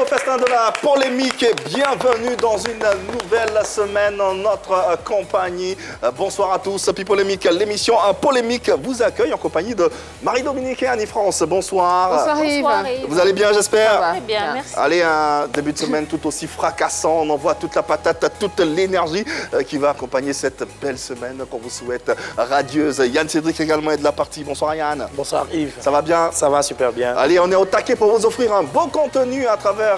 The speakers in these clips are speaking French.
festin de la polémique et bienvenue dans une nouvelle semaine en notre compagnie. Bonsoir à tous, Happy Polémique, l'émission Polémique vous accueille en compagnie de Marie-Dominique et Annie-France. Bonsoir. Bonsoir Yves. Vous allez bien, j'espère? Très bien, merci. Allez, un début de semaine tout aussi fracassant. On envoie toute la patate, toute l'énergie qui va accompagner cette belle semaine qu'on vous souhaite radieuse. Yann Cédric également est de la partie. Bonsoir Yann. Bonsoir Yves. Ça va bien? Ça va super bien. Allez, on est au taquet pour vous offrir un beau contenu à travers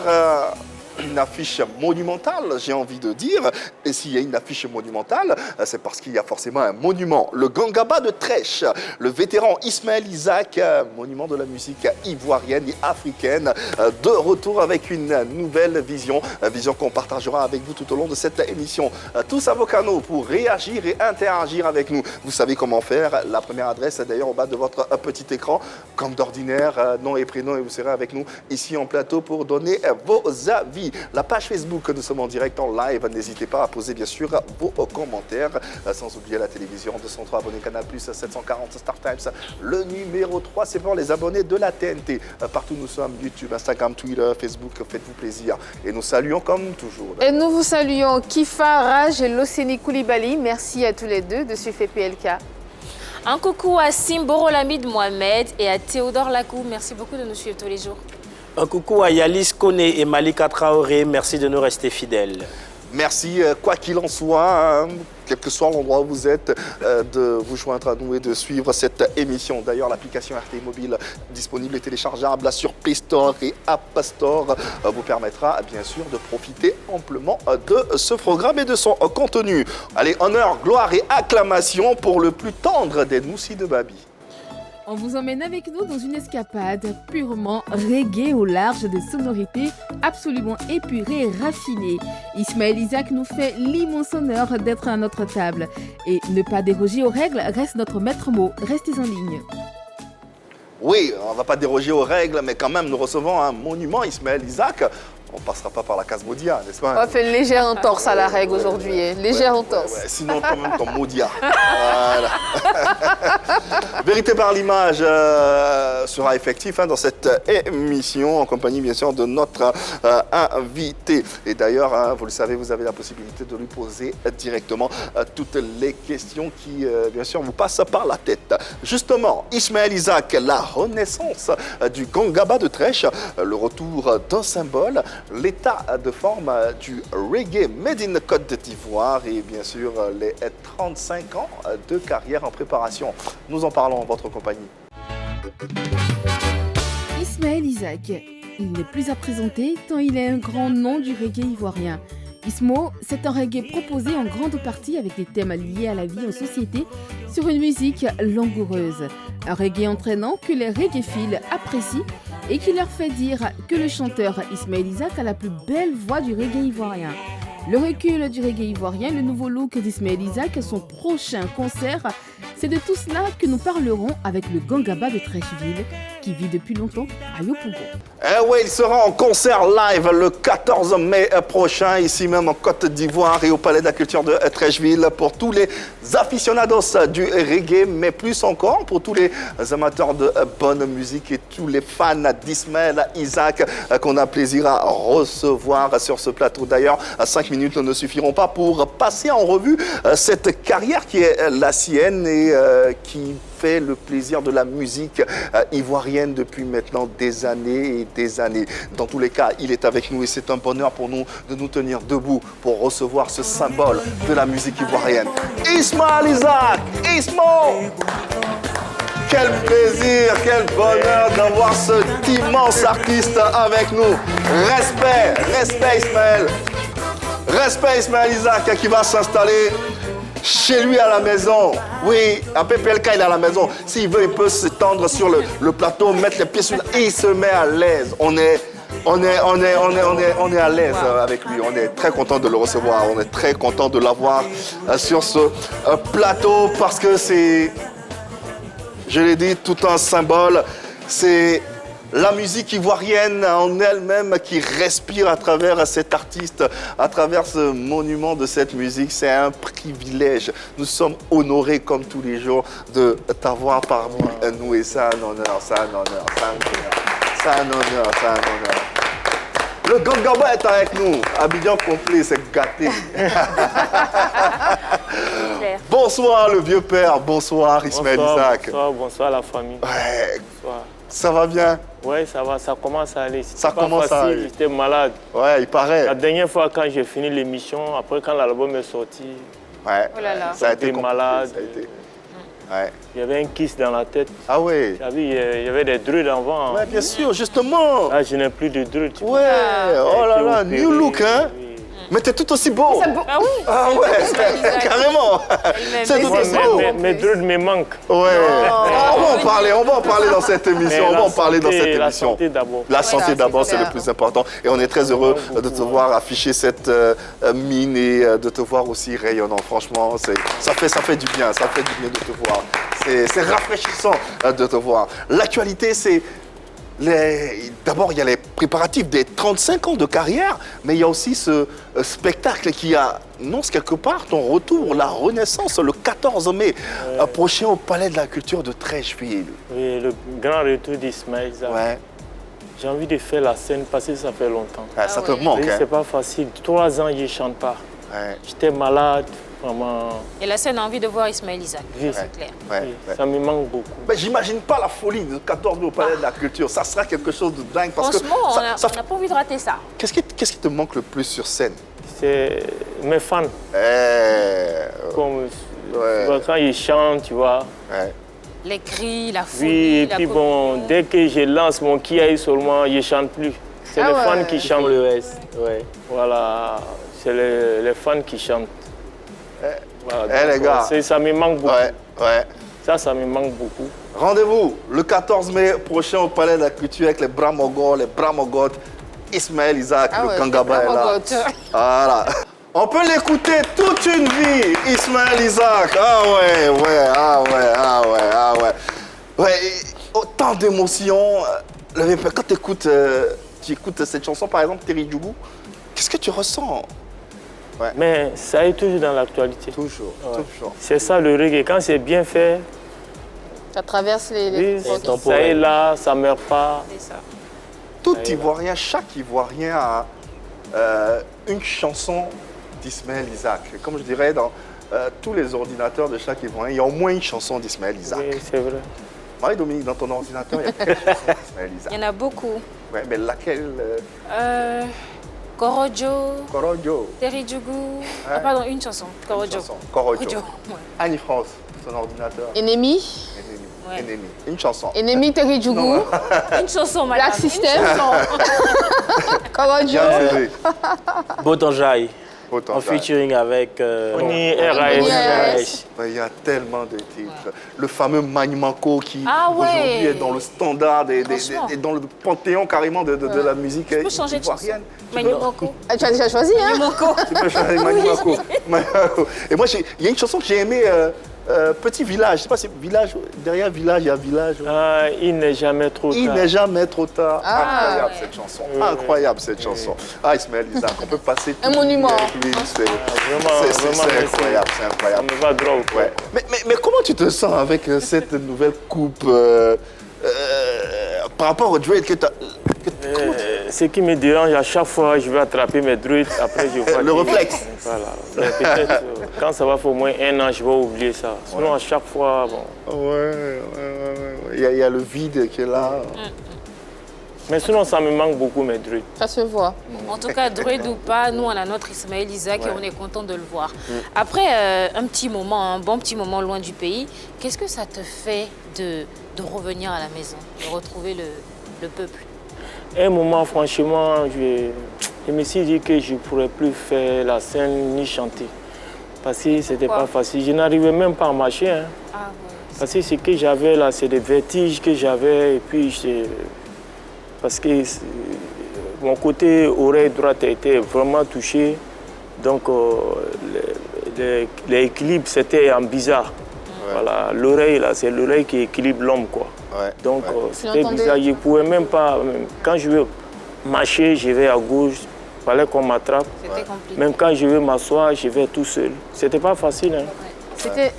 une affiche monumentale, j'ai envie de dire. Et s'il y a une affiche monumentale, c'est parce qu'il y a forcément un monument. Le Gangaba de Trèche, le vétéran Ismaël Isaac, monument de la musique ivoirienne et africaine, de retour avec une nouvelle vision, vision qu'on partagera avec vous tout au long de cette émission. Tous à vos canaux pour réagir et interagir avec nous. Vous savez comment faire. La première adresse est d'ailleurs au bas de votre petit écran. Comme d'ordinaire, nom et prénom, et vous serez avec nous ici en plateau pour donner vos avis. La page Facebook, nous sommes en direct, en live. N'hésitez pas à poser bien sûr vos commentaires. Sans oublier la télévision, 203 abonnés Canal+, 740 Star Times. Le numéro 3, c'est pour les abonnés de la TNT. Partout nous sommes, YouTube, Instagram, Twitter, Facebook. Faites-vous plaisir. Et nous saluons comme toujours. Et nous vous saluons Kifa, Raj et Loseni Koulibaly. Merci à tous les deux de suivre PLK. Un coucou à Simboro Lamid Mohamed et à Théodore Lacou. Merci beaucoup de nous suivre tous les jours. Un coucou à Yalis Koné et Malika Traoré. Merci de nous rester fidèles. Merci, quoi qu'il en soit, quel que soit l'endroit où vous êtes, de vous joindre à nous et de suivre cette émission. D'ailleurs, l'application RTI Mobile disponible et téléchargeable sur Play Store et App Store vous permettra bien sûr de profiter amplement de ce programme et de son contenu. Allez, honneur, gloire et acclamation pour le plus tendre des Noussi de Babi. On vous emmène avec nous dans une escapade purement reggae au large de sonorités absolument épurées et raffinées. Ismaël Isaac nous fait l'immense honneur d'être à notre table. Et ne pas déroger aux règles reste notre maître mot. Restez en ligne. Oui, on ne va pas déroger aux règles, mais quand même, nous recevons un monument, Ismaël Isaac. On ne passera pas par la case Modia, n'est-ce pas? On fait une légère entorse à la règle aujourd'hui. Légère entorse. Sinon, quand même, comme Modia. Voilà. Vérité par l'image sera effectif dans cette émission, en compagnie, bien sûr, de notre invité. Et d'ailleurs, vous le savez, vous avez la possibilité de lui poser directement toutes les questions qui, bien sûr, vous passent par la tête. Justement, Ismaël Isaac, la renaissance du Gangaba de Trèche, le retour d'un symbole, l'état de forme du reggae made in Côte d'Ivoire et bien sûr les 35 ans de carrière en préparation. Nous en parlons en votre compagnie. Ismaël Isaac, il n'est plus à présenter tant il est un grand nom du reggae ivoirien. Ismo, c'est un reggae proposé en grande partie avec des thèmes liés à la vie en société sur une musique langoureuse. Un reggae entraînant que les reggaephiles apprécient et qui leur fait dire que le chanteur Ismaël Isaac a la plus belle voix du reggae ivoirien. Le recul du reggae ivoirien, le nouveau look d'Ismaël Isaac, son prochain concert, c'est de tout cela que nous parlerons avec le Gangaba de Trècheville qui vit depuis longtemps à Yopougon. Eh oui, il sera en concert live le 14 mai prochain, ici même en Côte d'Ivoire et au Palais de la Culture de Trècheville pour tous les aficionados du reggae, mais plus encore pour tous les amateurs de bonne musique et tous les fans d'Ismaël Isaac qu'on a plaisir à recevoir sur ce plateau. D'ailleurs, 5 minutes ne suffiront pas pour passer en revue cette carrière qui est la sienne et qui fait le plaisir de la musique ivoirienne depuis maintenant des années et des années. Dans tous les cas, il est avec nous et c'est un bonheur pour nous de nous tenir debout pour recevoir ce symbole de la musique ivoirienne. Ismaël Isaac, Ismo! Quel plaisir, quel bonheur d'avoir cet immense artiste avec nous. Respect Ismaël. Respect Ismaël Isaac qui va s'installer chez lui à la maison. Oui, à PPLK, il est à la maison. S'il veut, il peut s'étendre sur le plateau, mettre les pieds sur et il se met à l'aise. On est à l'aise avec lui. On est très content de le recevoir. On est très content de l'avoir sur ce plateau parce que c'est, je l'ai dit, tout un symbole. C'est la musique ivoirienne en elle-même qui respire à travers cet artiste, à travers ce monument de cette musique. C'est un privilège. Nous sommes honorés comme tous les jours de t'avoir parmi nous et c'est un honneur, c'est un honneur, c'est un honneur, c'est un honneur, c'est un honneur. Le Gangaba est avec nous. Abidjan complet, c'est gâté. Bonsoir le vieux père, bonsoir Ismaël Isaac. Bonsoir la famille. Ouais. Bonsoir. Ça va bien? Ouais, ça va, ça commence à aller. Ça commence à aller. J'étais malade. Ouais, il paraît. La dernière fois quand j'ai fini l'émission, après quand l'album est sorti, Ouais. Oh là là. Ça a été j'étais compliqué, malade. ça a été. Ouais. Il y avait un kiss dans la tête. Ah ouais. Tu as vu, il y avait des druides avant. Ouais, bien sûr, justement. Là, je n'ai plus de druides. tu vois. Ouais, oh là J'ai été là, opéré, new look, hein. oui. Mais t'es tout aussi beau. Ah oui. Ah ouais, carrément. C'est tout Ouais, aussi beau. mes druides me manquent. Ouais. On va en parler dans cette émission. On va en parler dans cette La émission. santé d'abord. La santé Voilà, d'abord, c'est c'est le clair. plus important. Et on est très heureux de te voir afficher cette mine et de te voir aussi rayonnant. Franchement, ça fait du bien. Ça fait du bien de te voir. C'est rafraîchissant de te voir. L'actualité, c'est... D'abord, il y a les préparatifs des 35 ans de carrière, mais il y a aussi ce spectacle qui annonce quelque part ton retour, la renaissance, le 14 mai prochain au Palais de la Culture de Trècheville. Oui, le grand retour d'Ismaël Zak. Ouais. J'ai envie de faire la scène parce que ça fait longtemps. Ah, ça te ouais. manque, Oui, hein? c'est pas facile. 3 ans, je ne chante pas. Ouais. J'étais malade, vraiment. Et la scène a envie de voir Ismaël Isaac. Oui, C'est clair. Ouais, oui, ouais. ça me manque beaucoup. Mais j'imagine pas la folie de 14 mai au Palais de la Culture. Ça sera quelque chose de dingue parce Franchement, que on n'a pas envie de rater ça. Qu'est-ce qui te manque le plus sur scène? C'est mes fans. Comme Ouais. tu vois, quand ils chantent, tu vois. Ouais. Les cris, la folie, Oui, et la puis communion. bon, dès que je lance mon kiaï seulement, je ne chante plus. C'est Ah les ouais. fans qui chantent. le S. Ouais. Voilà, c'est les fans qui chantent. Voilà, les donc, gars. ça me manque beaucoup. Ouais, ouais. Ça me manque beaucoup. Rendez-vous le 14 mai prochain au Palais de la Culture avec les bras mogotes. Ismaël Isaac, Ah le ouais, Kangaba c'est est là. Bramogote. Voilà. On peut l'écouter toute une vie, Ismaël Isaac. Ah ouais. Ouais, et autant d'émotions. Quand tu écoutes cette chanson, par exemple, Terry Djougou, qu'est-ce que tu ressens? Mais ça est toujours dans l'actualité. Toujours, Ouais. toujours. C'est ça le reggae. Quand c'est bien fait, Ça traverse les oui, époques. ça est là, ça ne meurt pas. C'est ça. Tout Ivoirien, chaque Ivoirien a une chanson d'Ismaël Isaac. Comme je dirais, dans tous les ordinateurs de chaque Ivoirien, il y a au moins une chanson d'Ismaël Isaac. Oui, c'est vrai. Marie-Dominique, dans ton ordinateur, il y a quelle chanson d'Ismaël Isaac? Il y en a beaucoup. Ouais, mais laquelle Korojo, Korojo. Terry Djougou. Ah, pardon, une chanson. Korojo. Korojo. Ouais. Annie France, son ordinateur. Ennemi. Ennemi. Ouais. Ennemi. Une chanson. Ennemi Terry Djougou. Une chanson, madame. Black System. Une chanson. Korojo. Yann Zévé. Botanjaï. Autant En faire. featuring avec... Oni RAS. RAS. Ouais, il y a tellement de titres. Le fameux Manimanko qui Ah ouais. aujourd'hui est dans le standard Franchement. et dans le panthéon carrément de la musique Tu peux changer de chanson. ivoirienne. Manimoko. Ah, tu as déjà choisi, hein? Manimoko. Tu peux changer Manimanko. Manimanko. Et moi, il y a une chanson que j'ai aimée, Petit Village. Je sais pas si village, derrière Village, il y a Village. Ah, il n'est jamais trop Il tard. n'est jamais trop tard. Ah, Incroyable ouais. cette chanson. Incroyable cette chanson. Ah, Ismaël Isaac, on peut passer Un toute une monument. vie avec lui. C'est Vraiment, incroyable, c'est Ça incroyable. me va droit au cœur. Ouais. Mais comment tu te sens avec cette nouvelle coupe par rapport au dread que tu as... Ce qui me dérange, à chaque fois, je vais attraper mes druides, après je vois... Le que- réflexe. Voilà. Mais peut-être, quand ça va faire au moins 1 an, je vais oublier ça. Sinon, à chaque fois, bon... Ouais. Il y a le vide qui est là. Mais sinon, ça me manque beaucoup, mes druides. Ça se voit. En tout cas, druide ou pas, nous, on a notre Ismaël Isaac et on est content de le voir. Après un petit moment, un bon petit moment loin du pays, qu'est-ce que ça te fait de revenir à la maison, de retrouver le peuple? Un moment, franchement, je me suis dit que je ne pourrais plus faire la scène ni chanter. Parce que ce n'était pas facile. Je n'arrivais même pas à marcher. Hein. Ah, ouais. Parce que ce que j'avais là, c'est des vertiges que j'avais. Et puis, parce que mon côté oreille droite était vraiment touché. Donc, l'équilibre, c'était en bizarre. Voilà, l'oreille, là, c'est l'oreille qui équilibre l'homme, quoi. Ouais. Donc, c'était l'entendais? bizarre. Je ne pouvais même pas... Quand je veux marcher, je vais à gauche. Il fallait qu'on m'attrape. C'était compliqué. Même quand je veux m'asseoir, je vais tout seul. C'était pas facile, hein.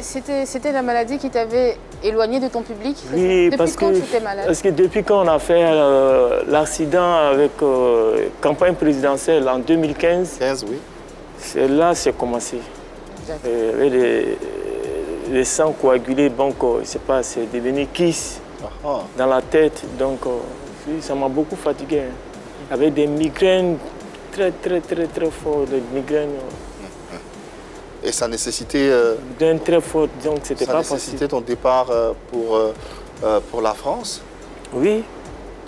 C'était la maladie qui t'avait éloigné de ton public? Oui, Depuis quand tu étais malade? parce que depuis qu'on a fait l'accident avec campagne présidentielle en 2015, 15, oui. c'est là que c'est commencé. D'accord. Il y avait les sangs coagulés, donc c'est devenu kiss dans la tête. Donc ça m'a beaucoup fatigué. Hein. Il y avait des migraines très fortes, des migraines. Et ça nécessitait, Très fortes, donc c'était pas facile. nécessitait ton départ pour la France? Oui,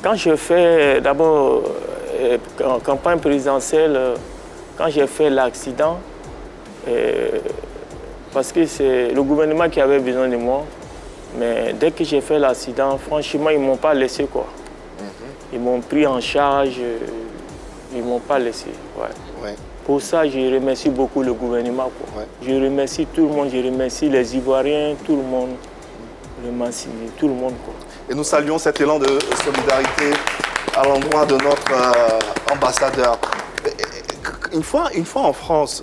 quand j'ai fait d'abord en campagne présidentielle, quand j'ai fait l'accident, parce que c'est le gouvernement qui avait besoin de moi, mais dès que j'ai fait l'accident, franchement, ils ne m'ont pas laissé quoi. Ils m'ont pris en charge, ils ne m'ont pas laissé. Ouais. Ouais. Pour ça, je remercie beaucoup le gouvernement. Quoi. Ouais. Je remercie tout le monde, je remercie les Ivoiriens, tout le monde. Je remercie tout le monde. Quoi. Et nous saluons cet élan de solidarité à l'endroit de notre ambassadeur. Une fois en France,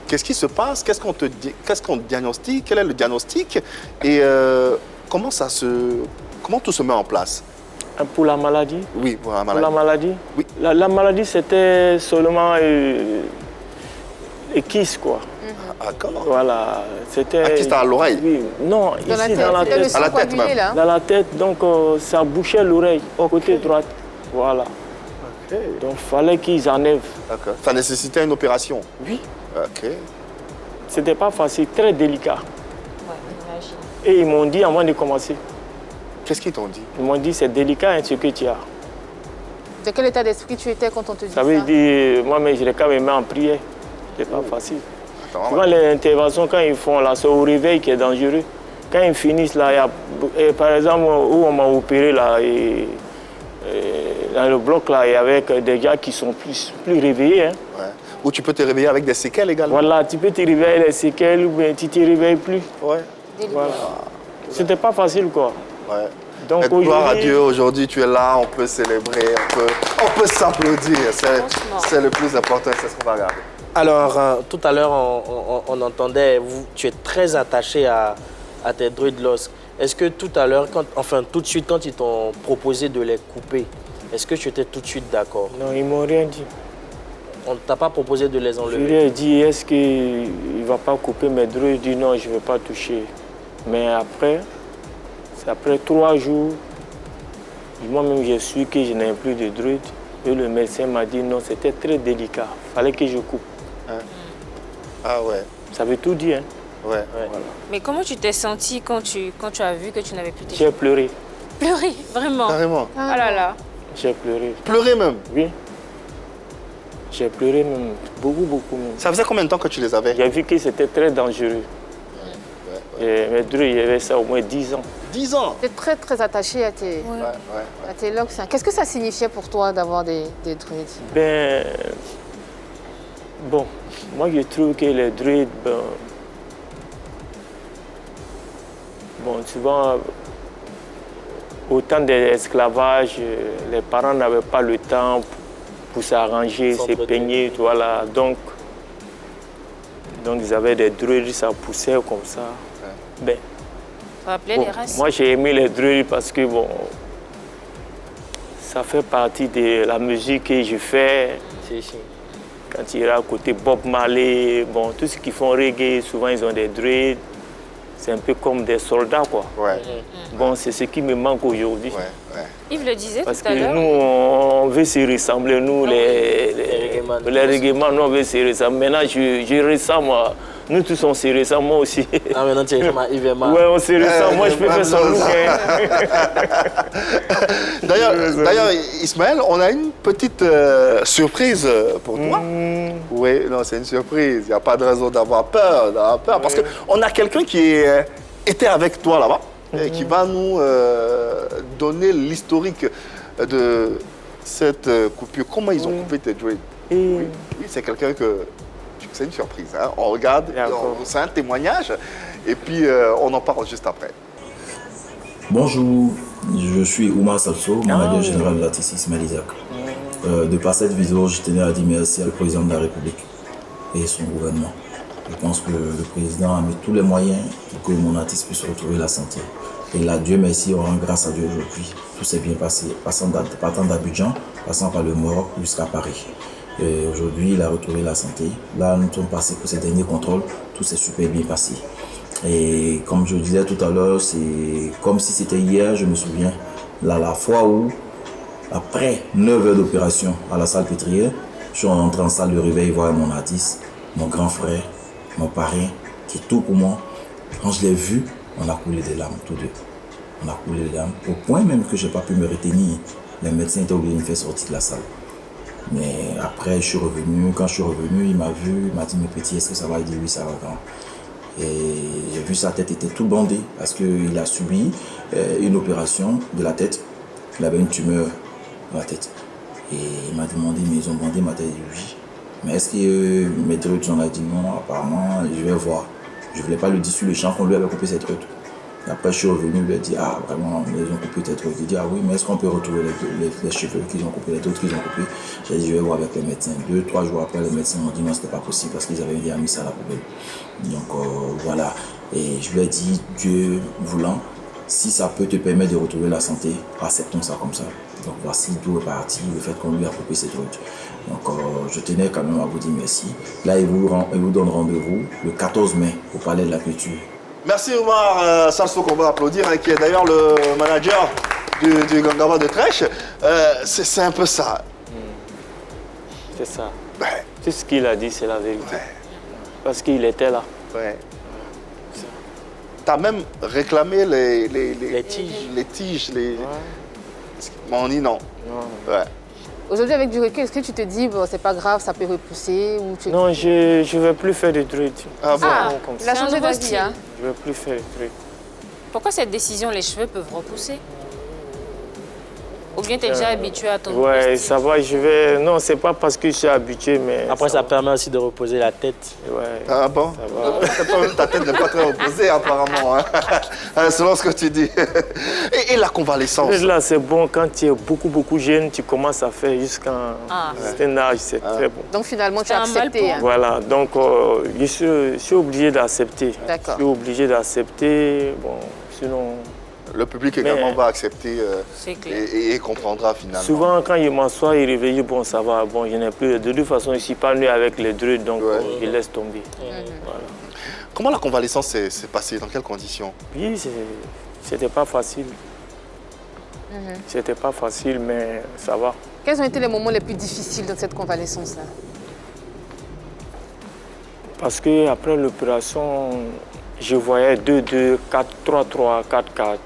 qu'est-ce qui se passe? Qu'est-ce qu'on diagnostique? Quel est le diagnostic? Et comment tout se met en place? Pour la maladie? Oui, pour la maladie. Pour la maladie? Oui. La maladie, c'était seulement les kisses, quoi. D'accord. Voilà. C'était... Un kyste à l'oreille? Oui. Non, Dans la ici, tête, dans la c'était le tête. sang À la tête coagulé, même. là. Dans la tête, donc ça bouchait l'oreille, côté droite. Voilà. Ok. Donc il fallait qu'ils enlèvent. D'accord. Ça nécessitait une opération? Oui. Ok. C'était pas facile, très délicat. Ouais, imagine. Et ils m'ont dit avant de commencer, Qu'est-ce qu'ils t'ont dit? ils m'ont dit c'est délicat hein, ce que tu as. De quel état d'esprit tu étais quand on te dit ça? Ça veut dire, moi, mais je l'ai quand même mis en prière. C'est pas facile. Attends, Souvent, les interventions, quand ils font là, c'est au réveil qui est dangereux. Quand ils finissent là, il y a, par exemple, où on m'a opéré là, dans le bloc là, il y avait des gens qui sont plus réveillés. Hein. ouais. Ou tu peux te réveiller avec des séquelles également? Voilà, tu peux te réveiller avec les séquelles ou bien tu ne te réveilles plus. Ouais. Voilà. C'était pas facile quoi. Ouais. Donc Et gloire à aujourd'hui, Dieu, aujourd'hui tu es là, on peut célébrer, on peut s'applaudir. Franchement. C'est le plus important, c'est ce qu'on va regarder. Alors, tout à l'heure, on entendait, tu es très attaché à tes druides lost. Est-ce que tout à l'heure, tout de suite, quand ils t'ont proposé de les couper, est-ce que tu étais tout de suite d'accord? non, ils m'ont rien dit. On ne t'a pas proposé de les Je lui enlever? ai dit, est-ce qu'il ne va pas couper mes druides? Il dit non, je ne vais pas toucher. Mais après, c'est après 3 jours, moi-même j'ai su que je n'avais plus de druides. Et le médecin m'a dit non, c'était très délicat. Il fallait que je coupe. Ah ouais, Ça veut tout dire. Hein. ouais. Voilà. Mais comment tu t'es senti quand tu as vu que tu n'avais plus tes J'ai pleuré. Pleurer, vraiment. Carrément. Oh là là. J'ai pleuré. Pleurer même. Oui. J'ai pleuré même, beaucoup même. Ça faisait combien de temps que tu les avais? J'ai vu que c'était très dangereux. Et mes druides, il y avait ça au moins 10 ans. 10 ans. Tu es très, très attaché à tes locks. Qu'est-ce que ça signifiait pour toi d'avoir des druides? Ben, bon, moi je trouve que les druides, bon, souvent, au temps de l'esclavage, les parents n'avaient pas le temps pour s'arranger, se peigner, voilà. Donc ils avaient des druides, ça poussait comme ça. Ben, Ça rappelait bon, les races. moi j'ai aimé les druides parce que bon, ça fait partie de la musique que je fais. Quand il y a à côté Bob Marley, bon, tous ceux qui font reggae, souvent ils ont des druides. C'est un peu comme des soldats, quoi. Ouais, Bon, c'est ce qui me manque aujourd'hui. ouais. Yves le disait Parce tout à que l'heure. nous, on veut se ressembler, nous, les reggaeman, nous, on veut se ressembler. Maintenant, je ressemble, nous tous, on se ressemble, moi aussi. Ah, maintenant, tu es comme Yves et Marc. Ouais, on se ressemble. Moi, je peux faire son look. D'ailleurs, Ismaël, on a une petite surprise pour toi. Oui, non, c'est une surprise. Il n'y a pas de raison d'avoir peur. Parce qu'on a quelqu'un qui était avec toi là-bas et qui va nous donner l'historique de cette coupure. Comment ils ont coupé tes druides? Oui, c'est quelqu'un que... C'est une surprise. Hein. On regarde, c'est un témoignage et puis on en parle juste après. Bonjour, je suis Oumar Sapso, manager général de l'artiste Ismaël Isaac. De par cette vidéo, je tenais à dire merci au président de la République et son gouvernement. Je pense que le président a mis tous les moyens pour que mon artiste puisse retrouver la santé. Et là, Dieu merci, on rend grâce à Dieu aujourd'hui. Tout s'est bien passé, partant d'Abidjan, passant par le Maroc jusqu'à Paris. Et aujourd'hui, il a retrouvé la santé. Là, nous sommes passés pour ces derniers contrôles. Tout s'est super bien passé. Et comme je disais tout à l'heure, c'est comme si c'était hier, je me souviens, là, la fois où, après 9 heures d'opération à la salle pétrière, je suis rentré en salle de réveil voir mon artiste, mon grand frère, mon parrain, qui est tout pour moi. Quand je l'ai vu, on a coulé des larmes, tous deux. On a coulé des larmes, au point même que je n'ai pas pu me retenir. Les médecins étaient obligés de me faire sortir de la salle. Mais après, je suis revenu. Quand je suis revenu, il m'a vu, il m'a dit, mais petit, est-ce que ça va? Il dit, oui, ça va grand. Et j'ai vu sa tête était tout bandée parce qu'il a subi une opération de la tête. Il avait une tumeur dans la tête. Et il m'a demandé, mais ils ont bandé ma tête? Oui. Mais est-ce que mes trucs, on a dit non, apparemment, je vais voir. Je ne voulais pas le dire sur le champ qu'on lui avait coupé ses trucs. Et après, je suis revenu, il lui ai dit, ah, vraiment, ils ont coupé tes trucs. Il dit, ah oui, mais est-ce qu'on peut retrouver les cheveux qu'ils ont coupés, les trucs qu'ils ont coupés? J'ai dit, je vais voir avec les médecins. 2-3 jours après, les médecins m'ont dit, non, c'était pas possible parce qu'ils avaient déjà mis ça à la poubelle. Donc, voilà. Et je lui ai dit, Dieu voulant, si ça peut te permettre de retrouver la santé, acceptons ça comme ça. Donc, voici d'où est parti le fait qu'on lui a coupé ses trucs. Donc, je tenais quand même à vous dire merci. Là, il vous donne rendez-vous le 14 mai au Palais de la Culture. Merci Omar Salso, qu'on va applaudir, qui est d'ailleurs le manager du Gangaba de Trèche. C'est un peu ça. C'est ça. Ouais. Tout ce qu'il a dit, c'est la vérité. Ouais. Parce qu'il était là. Ouais. Tu as même réclamé les tiges. Les tiges. Ouais. On dit non. Non. Ouais. Aujourd'hui, avec du recul, est-ce que tu te dis, bon, c'est pas grave, ça peut repousser ou tu... Non, je ne vais plus faire de druide. Ah bon? Ah, comme il a C'est un changé nouveau d'avis, style. hein? Je ne vais plus faire de druide. Pourquoi cette décision, les cheveux peuvent repousser? Ou bien tu es déjà habitué à ton nouveau Ouais, style? ça va, je vais... Non, c'est pas parce que je suis habitué, mais... Après, ça va. permet aussi de reposer la tête. Ouais, Ah bon? ça va. Ta tête n'est pas très opposée apparemment, hein? Selon ce que tu dis. Et la convalescence? Là, c'est bon, quand tu es beaucoup jeune, tu commences à faire jusqu'à Ah. un certain âge, c'est très bon. Donc finalement, tu C'est as un mal accepté. pour- Hein? Voilà, donc je suis obligé d'accepter. D'accord. Je suis obligé d'accepter, bon, sinon... Le public également Mais- va accepter C'est clair. et comprendra finalement. Souvent, quand il m'assoit, il réveille, bon, ça va, bon, je n'ai plus... De toute façon, je ne suis pas venu avec les druides, donc Ouais. je laisse tomber. Voilà. Comment la convalescence s'est passée? Dans quelles conditions? Oui, c'était pas facile. C'était pas facile, mais ça va. Quels ont été les moments les plus difficiles dans cette convalescence-là? Parce qu'après l'opération, je voyais 2-2, 4-3-3, 4-4.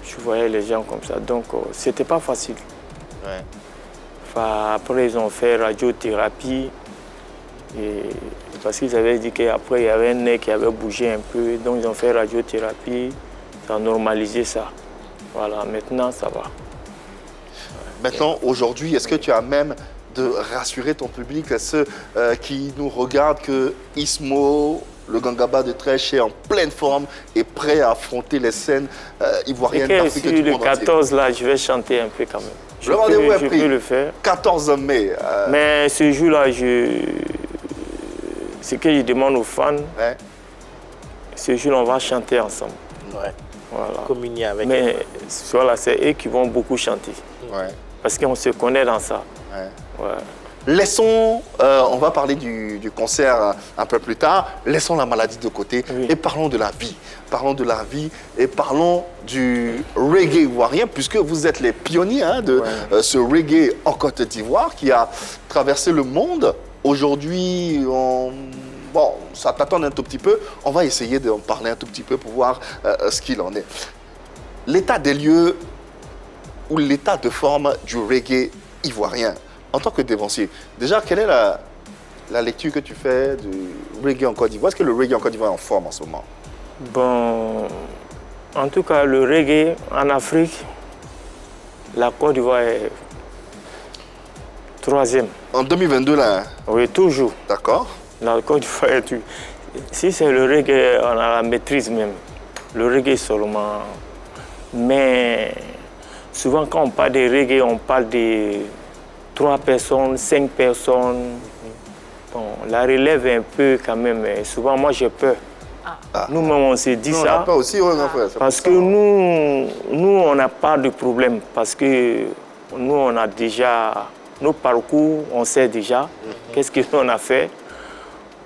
Je voyais les gens comme ça. Donc, c'était pas facile. Ouais. Enfin, après, ils ont fait radiothérapie. Et parce qu'ils avaient dit qu'après, il y avait un nez qui avait bougé un peu. Donc, ils ont fait radiothérapie. Ça a normalisé ça. Voilà, maintenant, ça va. Maintenant, aujourd'hui, est-ce que tu as même de rassurer ton public, ceux qui nous regardent, que Ismo, le Gangaba de Trèche, est en pleine forme et prêt à affronter les scènes ivoiriennes Et d'Afrique et sur du le monde entier? 14, là, je vais chanter un peu quand même. Le rendez-vous est Je pris. peux le faire. 14 mai. Mais ce jour-là, ce que je demande aux fans, Ouais. ce jour-là, on va chanter ensemble. Ouais. Voilà. Communier avec Mais voilà, c'est eux qui vont beaucoup chanter. Ouais. Parce qu'on se connaît dans ça. Ouais. Ouais. Laissons, on va parler du concert un peu plus tard, laissons la maladie de côté Oui. et parlons de la vie. Parlons de la vie et parlons du reggae ivoirien, puisque vous êtes les pionniers de ce reggae en Côte d'Ivoire qui a traversé le monde. Aujourd'hui, bon, ça t'attend un tout petit peu, on va essayer d'en parler un tout petit peu pour voir ce qu'il en est. L'état des lieux ou l'état de forme du reggae ivoirien. En tant que dévancier, déjà, quelle est la lecture que tu fais du reggae en Côte d'Ivoire? Est-ce que le reggae en Côte d'Ivoire est en forme en ce moment? Bon, en tout cas, le reggae en Afrique, la Côte d'Ivoire est 3e. En 2022, là, hein? Oui, toujours. D'accord? La Côte d'Ivoire est toujours. Si c'est le reggae, on a la maîtrise même. Le reggae seulement. Mais souvent, quand on parle de reggae, on parle de 3 personnes, 5 personnes. Bon, la relève un peu quand même. Mais souvent, moi, j'ai peur. Nous-mêmes, on s'est dit Nous, ça. on a peur aussi, ouais, mon frère. C'est Parce pour que ça. nous, on n'a pas de problème. Parce que nous, on a déjà nos parcours, on sait déjà qu'est-ce qu'on a fait.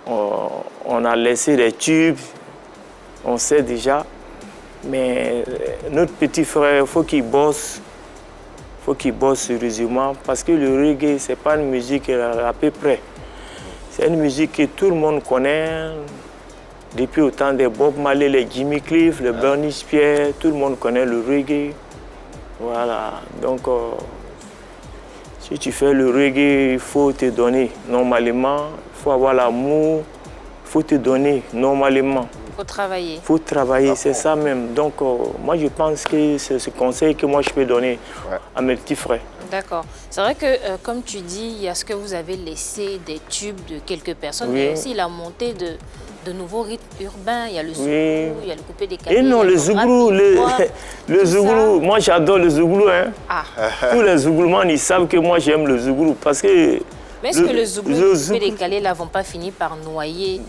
On a laissé des tubes, on sait déjà. Mais notre petit frère, il faut qu'il bosse. Il faut qu'il bosse sérieusement. Parce que le reggae, ce n'est pas une musique à peu près. C'est une musique que tout le monde connaît. Depuis au temps des Bob Marley, les Jimmy Cliff, le Bernie Spears, tout le monde connaît le reggae. Voilà. Donc, si tu fais le reggae, il faut te donner normalement. Il faut avoir l'amour. Il faut te donner normalement. Il faut travailler. Il faut travailler, c'est ça même. Donc, moi, je pense que c'est ce conseil que moi, je peux donner à mes petits frères. D'accord. C'est vrai que, comme tu dis, il y a ce que vous avez laissé des tubes de quelques personnes, mais aussi la montée de nouveaux rythmes urbains. Il y a le zouglou, il y a le coupé décalé. Et non, le zouglou, le zouglou, moi j'adore le zouglou. Hein. Tous les zougloumans, ils savent que moi j'aime le zouglou parce que... Mais est-ce que le zouglou et le coupé décalé là vont pas finir par noyer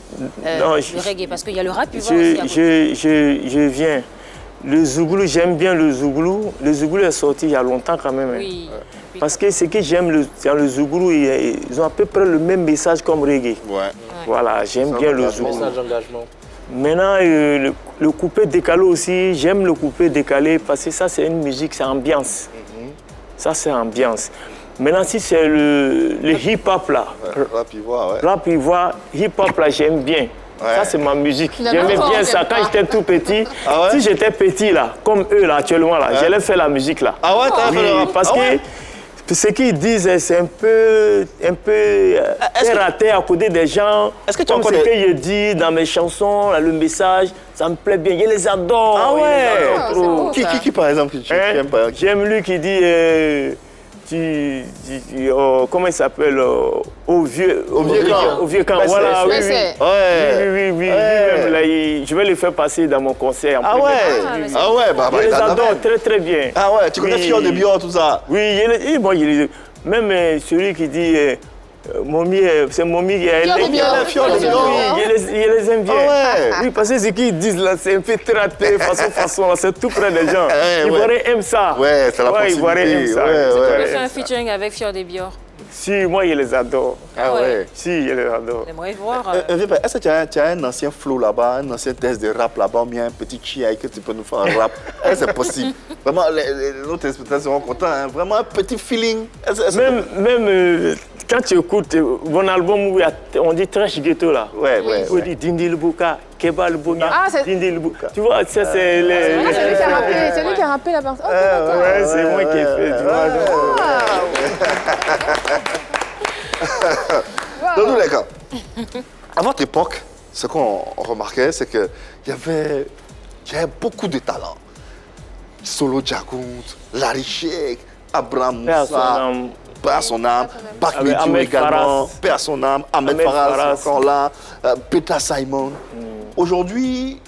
le reggae? Parce qu'il y a le rap aussi à côté. Je viens. Le zouglou, j'aime bien le zouglou. Le zouglou est sorti il y a longtemps quand même. Oui. Parce que ce que j'aime dans le zouglou, ils ont à peu près le même message comme reggae. Voilà, j'aime bien le zouglou. Message d'engagement. Maintenant, le coupé décalé aussi, j'aime le coupé décalé parce que ça, c'est une musique, c'est ambiance. Ça, c'est ambiance. Maintenant, si c'est le hip-hop là, rap ivoire, hip-hop là, j'aime bien. Ça, c'est ma musique. J'aimais bien ça. Quand j'étais tout petit, si j'étais petit là, comme eux là, actuellement là, j'allais faire la musique là. Ah ouais, t'as fait le rap? Parce que ce qu'ils disent, c'est un peu terre à terre à côté des gens. Est-ce que tu comme ce que je dis dans mes chansons, là, le message, ça me plaît bien. Je les adore. Ah ouais? Je les adore trop. Qui par exemple, tu aimes par exemple? J'aime lui qui dit... comment il s'appelle au vieux camp. Ben, voilà, oui. Ouais. Là, je vais le faire passer dans mon concert. Ah ouais? Ah ouais, bah, Je les adore très très bien. Ah ouais, tu connais Fior de Bior, tout ça? Oui, même celui qui dit Momi, c'est Momi qui a Fior de Bior. Je les aime bien. Ah ouais. Oui, parce que ce qu'ils disent là, c'est un peu traité, façon, là, c'est tout près des gens. Les Ivoiriens aiment ça. Ouais, c'est la proximité. Ivoiriens aiment ça. Tu peux faire un featuring avec Fior de Bior? Si, moi, je les adore. Ah ouais. Si, je les adore. J'aimerais voir. Est-ce que tu as un ancien flow là-bas, un ancien test de rap là-bas, ou bien un petit chiaï que tu peux nous faire un rap? Est-ce que c'est possible? Vraiment, nos téléspectateurs seront contents. Hein? Vraiment un petit feeling. Même quand tu écoutes mon album, on dit trash ghetto là. Ouais. On dit Dindi le Bouka, Keba le Bonia, Dindi le Bouka. Tu vois, ça c'est C'est lui qui a rappelé la partie. Ouais, c'est moi qui ai fait. Tu vois, Dans tous les cas, à votre époque, ce qu'on remarquait, c'est qu'il y avait beaucoup de talents. Solo Djagout, Larry Sheik, Abraham Moussa, Père à son âme, Bakmedio également, Père à son âme, Ahmed Faraz encore là, Peter Simon. Aujourd'hui,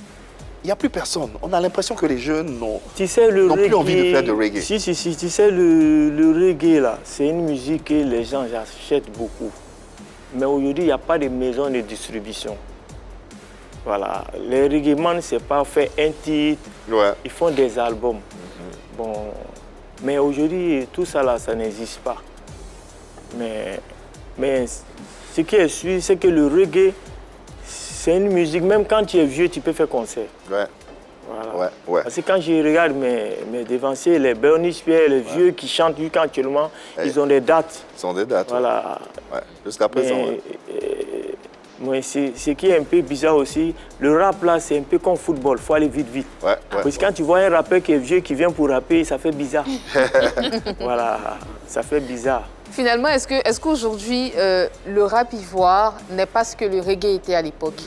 il n'y a plus personne. On a l'impression que les jeunes n'ont plus envie de faire de reggae. Si, tu sais, le reggae là, c'est une musique que les gens achètent beaucoup. Mais aujourd'hui, il n'y a pas de maison de distribution. Voilà, les reggaeman, c'est pas faire un titre, ils font des albums. Bon, mais aujourd'hui, tout ça là, ça n'existe pas. Mais ce qui est sûr, c'est que le reggae, c'est une musique, même quand tu es vieux, tu peux faire concert. Voilà. Parce que quand je regarde mes devanciers, les Bernie Spears, les vieux qui chantent actuellement, ils ont des dates. Ils ont des dates. Voilà. Jusqu'à présent. Mais ce qui est un peu bizarre aussi, le rap là, c'est un peu comme football, il faut aller vite. Parce que quand tu vois un rappeur qui est vieux qui vient pour rapper, ça fait bizarre. Voilà, ça fait bizarre. Finalement, est-ce qu'aujourd'hui, le rap ivoire n'est pas ce que le reggae était à l'époque?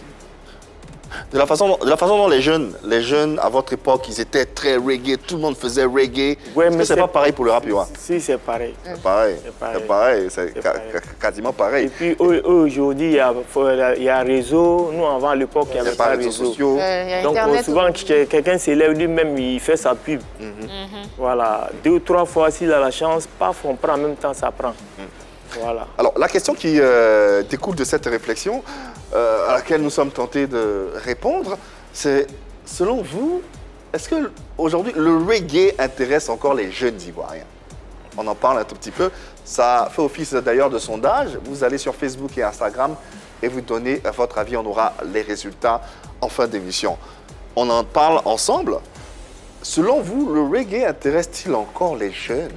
De la façon dont les jeunes à votre époque, ils étaient très reggae, tout le monde faisait reggae. Ouais, mais c'est pas pareil pour le rap ivoire? Si, c'est pareil. C'est pareil, c'est quasiment pareil. Et puis aujourd'hui, il y a réseau. Nous, avant, à l'époque, il n'y avait pas de réseau. Sociaux. Donc souvent, quelqu'un s'élève lui-même, il fait sa pub. Voilà, 2 ou 3 fois, s'il a la chance, paf, on prend en même temps, ça prend. Voilà. Alors, la question qui découle de cette réflexion, à laquelle nous sommes tentés de répondre, c'est, selon vous, est-ce que aujourd'hui le reggae intéresse encore les jeunes Ivoiriens? On en parle un tout petit peu. Ça fait office d'ailleurs de sondage. Vous allez sur Facebook et Instagram et vous donnez votre avis. On aura les résultats en fin d'émission. On en parle ensemble. Selon vous, le reggae intéresse-t-il encore les jeunes?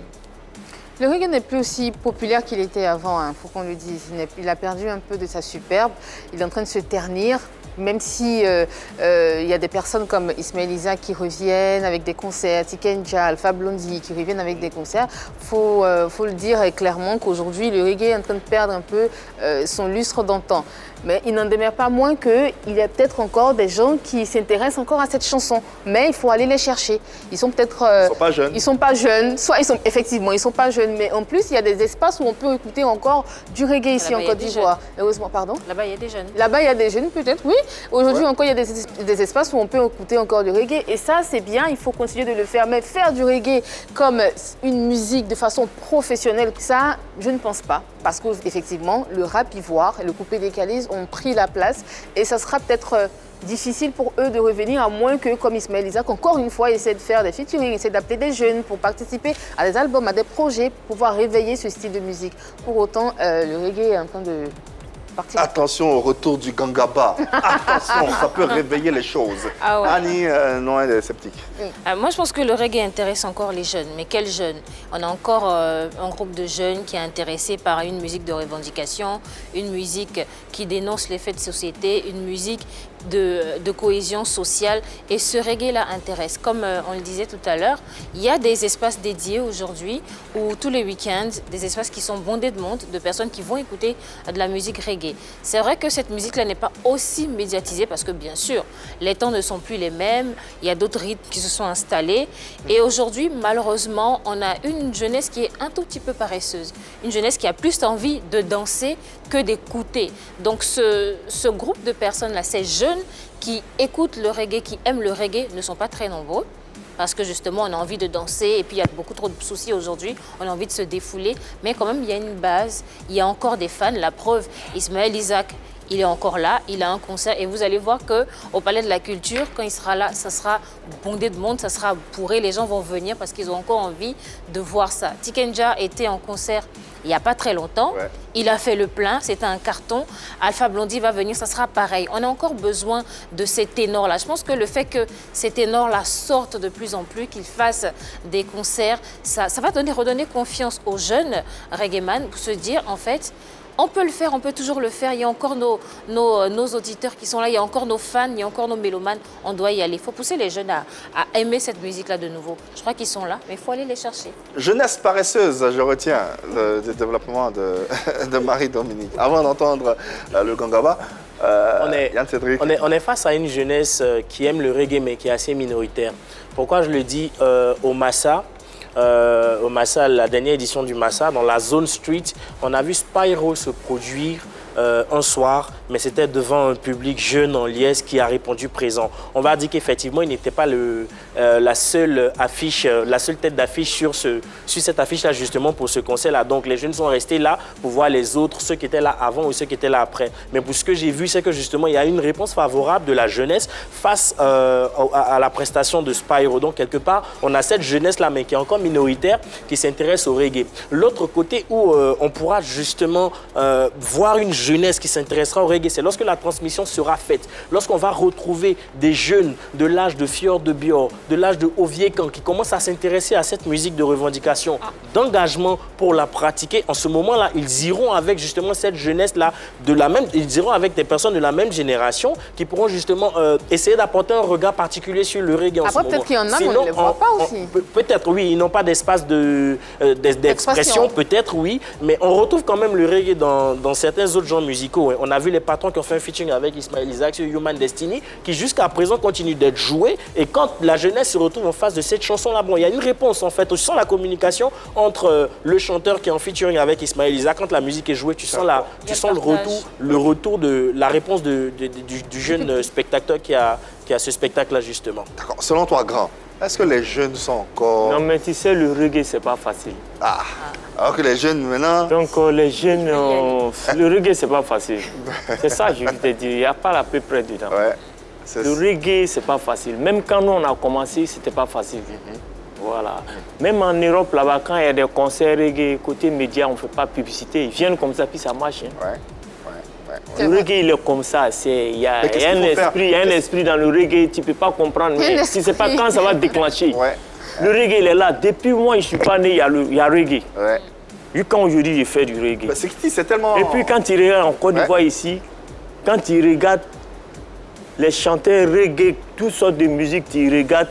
Le reggae n'est plus aussi populaire qu'il était avant, il faut qu'on le dise. Il a perdu un peu de sa superbe, il est en train de se ternir, même si y a des personnes comme Ismaël Isaac qui reviennent avec des concerts, Tikenja, Alpha Blondy qui reviennent avec des concerts. Faut le dire clairement qu'aujourd'hui, le reggae est en train de perdre un peu son lustre d'antan. Mais il n'en demeure pas moins qu'il y a peut-être encore des gens qui s'intéressent encore à cette chanson. Mais il faut aller les chercher. Ils sont peut-être... Ils sont pas jeunes. Ils sont pas jeunes. Soit ils sont... Effectivement, ils sont pas jeunes. Mais en plus, il y a des espaces où on peut écouter encore du reggae ici en Côte d'Ivoire. Heureusement, pardon. Là-bas, il y a des jeunes. Là-bas, il y a des jeunes peut-être, oui. Aujourd'hui encore, il y a des espaces où on peut écouter encore du reggae. Et ça, c'est bien. Il faut continuer de le faire. Mais faire du reggae comme une musique de façon professionnelle, ça, je ne pense pas. Parce qu'effectivement, le rap ivoire et le coupé-décalé ont pris la place et ça sera peut-être difficile pour eux de revenir, à moins que, comme Ismaël Isaac, encore une fois, essaie de faire des featuring, essaie d'appeler des jeunes pour participer à des albums, à des projets, pour pouvoir réveiller ce style de musique. Pour autant, le reggae est en train de partir. Attention au retour du gangaba. Attention, ça peut réveiller les choses. Ah ouais. Annie, non, elle est sceptique. Moi, je pense que le reggae intéresse encore les jeunes. Mais quels jeunes? On a encore un groupe de jeunes qui est intéressé par une musique de revendication, une musique qui dénonce les faits de société, une musique de cohésion sociale. Et ce reggae-là intéresse. Comme on le disait tout à l'heure, il y a des espaces dédiés aujourd'hui où tous les week-ends, des espaces qui sont bondés de monde, de personnes qui vont écouter de la musique reggae. C'est vrai que cette musique-là n'est pas aussi médiatisée parce que bien sûr, les temps ne sont plus les mêmes, il y a d'autres rythmes qui se sont installés. Et aujourd'hui, malheureusement, on a une jeunesse qui est un tout petit peu paresseuse. Une jeunesse qui a plus envie de danser que d'écouter. Donc ce groupe de personnes-là, ces jeunes qui écoutent le reggae, qui aiment le reggae, ne sont pas très nombreux. Parce que justement, on a envie de danser et puis il y a beaucoup trop de soucis aujourd'hui. On a envie de se défouler. Mais quand même, il y a une base, il y a encore des fans. La preuve, Ismaël Isaac, il est encore là, il a un concert. Et vous allez voir qu'au Palais de la Culture, quand il sera là, ça sera bondé de monde, ça sera bourré. Les gens vont venir parce qu'ils ont encore envie de voir ça. Tikenja était en concert il n'y a pas très longtemps. Ouais. Il a fait le plein, c'était un carton. Alpha Blondy va venir, ça sera pareil. On a encore besoin de ces ténors-là. Je pense que le fait que ces ténors-là sortent de plus en plus, qu'ils fassent des concerts, ça va redonner confiance aux jeunes reggaeman pour se dire, en fait, on peut le faire, on peut toujours le faire. Il y a encore nos auditeurs qui sont là, il y a encore nos fans, il y a encore nos mélomanes. On doit y aller. Il faut pousser les jeunes à aimer cette musique-là de nouveau. Je crois qu'ils sont là, mais il faut aller les chercher. Jeunesse paresseuse, je retiens le développement de Marie-Dominique. Avant d'entendre le gangaba, Yann Cédric. On est face à une jeunesse qui aime le reggae, mais qui est assez minoritaire. Pourquoi je le dis? Au Massa, la dernière édition du Massa, dans la zone street, on a vu Spyro se produire un soir, mais c'était devant un public jeune en liesse qui a répondu présent. On va dire qu'effectivement, il n'était pas la seule tête d'affiche sur cette affiche-là, justement, pour ce concert-là. Donc, les jeunes sont restés là pour voir les autres, ceux qui étaient là avant ou ceux qui étaient là après. Mais pour ce que j'ai vu, c'est que justement, il y a une réponse favorable de la jeunesse face à la prestation de Spyro. Donc, quelque part, on a cette jeunesse-là, mais qui est encore minoritaire, qui s'intéresse au reggae. L'autre côté où on pourra justement voir une jeunesse qui s'intéressera au reggae, c'est lorsque la transmission sera faite, lorsqu'on va retrouver des jeunes de l'âge de Fior de Bior, de l'âge de Oviekan, qui commencent à s'intéresser à cette musique de revendication, d'engagement pour la pratiquer. En ce moment-là, ils iront avec justement cette jeunesse-là, ils iront avec des personnes de la même génération qui pourront justement essayer d'apporter un regard particulier sur le reggae en ce moment. Peut-être qu'il y en a, mais on ne les voit pas aussi. Peut-être, oui, ils n'ont pas d'espace d'expression, peut-être, oui, mais on retrouve quand même le reggae dans certains autres genres musicaux. On a vu les patrons qui ont fait un featuring avec Ismaël Isaac sur Human Destiny, qui jusqu'à présent continue d'être joué. Et quand la jeunesse se retrouve en face de cette chanson-là, bon, il y a une réponse en fait. Tu sens la communication entre le chanteur qui est en featuring avec Ismaël Isaac. Quand la musique est jouée, tu sens le retour de la réponse du jeune spectateur qui a ce spectacle-là, justement. D'accord. Selon toi, Grand, Est-ce que les jeunes sont encore... Non, mais tu sais, le reggae, c'est pas facile. Ah, alors que les jeunes maintenant... Donc, les jeunes, le reggae, c'est pas facile. C'est ça, je veux te dire. Il n'y a pas la peu près dedans. Ouais. Le reggae, c'est pas facile. Même quand nous, on a commencé, c'était pas facile. Voilà. Même en Europe, là-bas, quand il y a des concerts reggae, côté média, on ne fait pas publicité. Ils viennent comme ça, puis ça marche. Hein. Ouais. Le reggae, il est comme ça. Il y a un esprit dans le reggae, tu ne peux pas comprendre. Mais tu ne sais pas quand ça va déclencher. Ouais. Le reggae, il est là. Depuis moi, je ne suis pas né, il y a reggae. Ouais. Vu quand aujourd'hui, je fais du reggae. Bah, c'est tellement... Et puis quand tu regardes en Côte d'Ivoire ici, quand tu regardes les chanteurs reggae, toutes sortes de musique, tu regardes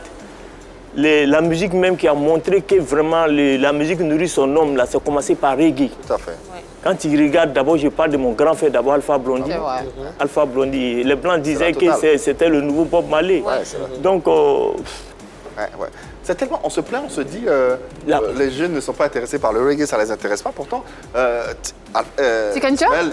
la musique même qui a montré que vraiment la musique nourrit son homme, là, c'est commencé par reggae. Tout à fait. Ouais. Quand tu regardes, d'abord, je parle de mon grand frère, d'abord Alpha Blondy. Alpha Blondy. Les Blancs disaient que c'était le nouveau Bob Marley. Ouais, c'est vrai. Donc, Ouais. C'est tellement, on se plaint, on se dit, les jeunes ne sont pas intéressés par le reggae, ça les intéresse pas. Pourtant,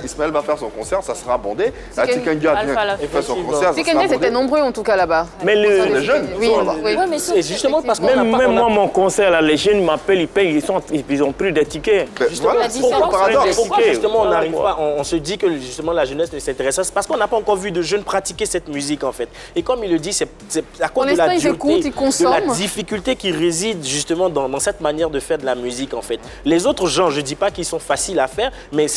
Ismaël va faire son concert, ça sera bondé. Tikenja vient faire son concert, ça sera Tikenja, c'était bondé. nombreux en tout cas là-bas. mais Les jeunes, Oui, ils sont là-bas. oui. Ouais, mais C'est justement parce qu'on n'a même pas... moi, mon concert, là, les jeunes m'appellent, ils payent, ils ont pris des tickets. Voilà, la différence, pourquoi paradoxe. Pourquoi justement on Voilà, n'arrive quoi. pas, on se dit que justement la jeunesse ne s'intéresse pas, c'est parce qu'on n'a pas encore vu de jeunes pratiquer cette musique en fait. Et comme il le dit, c'est à cause Pour de la l'instant, ils dureté, écoutent, ils de consomment. la difficulté qui réside justement dans cette manière de faire de la musique en fait. Les autres genres, je ne dis pas qu'ils sont faciles à faire, mais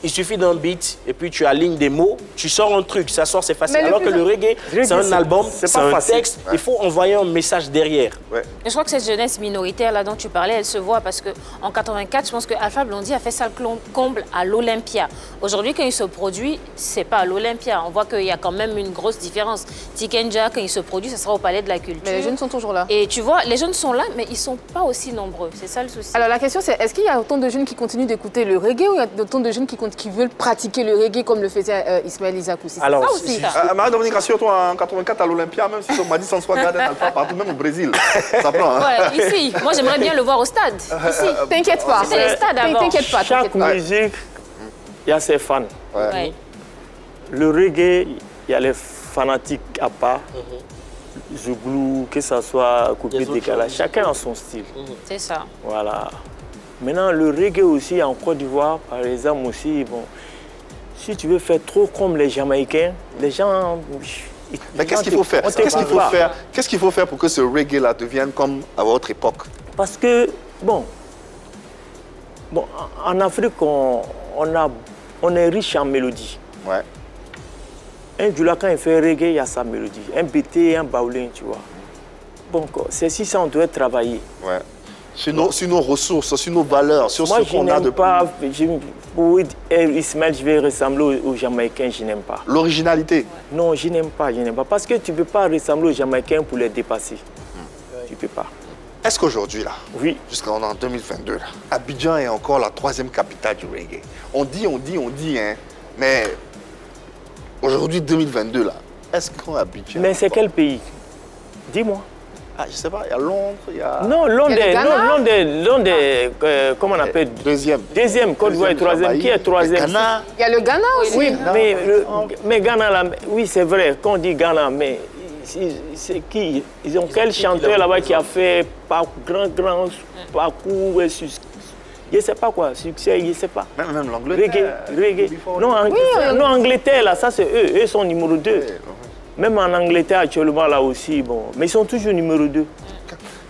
il suffit d'un beat et puis tu alignes des mots, tu sors un truc, ça sort, c'est facile. Mais le Alors que plus- le reggae, c'est un album, c'est c'est pas un facile. texte, il faut envoyer un message derrière. Ouais. Et je crois que cette jeunesse minoritaire là dont tu parlais, elle se voit parce qu'en 84, je pense que Alpha Blondy a fait ça comble à l'Olympia. Aujourd'hui, quand il se produit, c'est pas à l'Olympia. On voit qu'il y a quand même une grosse différence. Tikenja, quand il se produit, ça sera au Palais de la Culture. Mais les jeunes sont toujours là. Et tu vois, les jeunes sont là, mais ils sont pas aussi nombreux. C'est ça le souci. Alors la question c'est, est-ce qu'il y a autant de jeunes qui continuent d'écouter le reggae ou il y a autant de jeunes qui veulent pratiquer le reggae comme le faisait Ismaël Isakoussi? Alors, ça aussi. Marie-Dominique, rassure-toi, en 84 à l'Olympia, même si on m'a dit sans soit garder un alpha partout, même au Brésil, ça prend. Hein? Ouais, ici, moi j'aimerais bien le voir au stade. Ici. T'inquiète pas. C'était les stades avant. T'inquiète pas. chaque T'inquiète pas. musique, il y a ses fans. Ouais. Le reggae, il y a les fanatiques à part. Zouglou, que ça soit coupé, Les autres décalage, genres. chacun a son style. C'est ça. Voilà. Maintenant, le reggae aussi en Côte d'Ivoire, par exemple aussi, bon, si tu veux faire trop comme les Jamaïcains, les gens... Mais qu'est-ce qu'il faut faire? on Qu'est-ce qu'il t'écoute faut pas. faire? Qu'est-ce qu'il faut faire pour que ce reggae-là devienne comme à votre époque? Parce que, bon, en Afrique, on est riche en mélodies. Ouais. Un Djoula, quand il fait reggae, il y a sa mélodie. Un BT, un baoulin, tu vois. Donc, c'est si ça, on doit travailler. Ouais. Sur nos ressources, sur nos valeurs, sur Moi, ce je qu'on a n'aime de pas, pour Ismaël, je vais ressembler aux Jamaïcains, je n'aime pas. l'originalité. Non, je n'aime pas, je n'aime pas. Parce que tu ne peux pas ressembler aux Jamaïcains pour les dépasser. Tu ne peux pas. Est-ce qu'aujourd'hui, là, Oui. jusqu'en 2022, là, Abidjan est encore la 3e capitale du reggae? On dit, hein, mais aujourd'hui, 2022, là, est-ce qu'Abidjan... Mais c'est quel pays? Dis-moi. Ah, je sais pas, il y a Londres, il y a... Non, Londres, Il y a le Londres, comment on appelle? Deuxième. Deuxième, Côte d'Ivoire est troisième. Qui est troisième? Ghana. Il y a le Ghana aussi. Oui, mais Ghana, là, oui, c'est vrai, quand on dit Ghana, mais c'est qui? Ils ont quel chanteur là-bas qui a fait grand parcours, je ne sais pas quoi, succès, je ne sais pas. Même l'Angleterre. Reggae. Non, Angleterre, là, ça c'est eux. Eux sont numéro 2. Même en Angleterre, actuellement, là aussi, bon. Mais ils sont toujours numéro 2.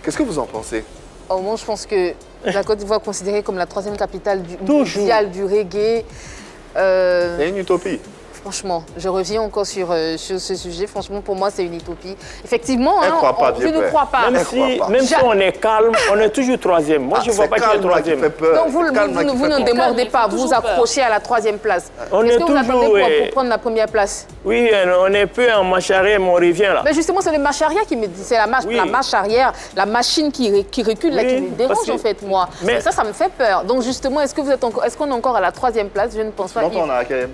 Qu'est-ce que vous en pensez? Oh, moi, je pense que la Côte d'Ivoire est considérée comme la 3e capitale Toujours. mondiale du reggae. C'est une utopie. Franchement, je reviens encore sur ce sujet. Franchement, pour moi, c'est une utopie. Effectivement, Elle croit pas, je ne Dieu crois pas. Même si on est calme, on est toujours troisième. Moi, je ne vois pas qu'il y ait troisième. Donc, vous ne démordez pas, vous vous accrochez à la 3e place. On Qu'est-ce est que vous attendez toujours, pour prendre la première place? Oui, on est peu en marche arrière, mais on revient là. Mais justement, c'est le marche arrière qui me dit, c'est la marche arrière, la machine qui recule, là, Oui, qui me dérange parce que- en fait, moi. Mais- Ça me fait peur. Donc justement, est-ce qu'on est encore à la 3e place? Je ne pense pas. Longtemps, on a quatrième.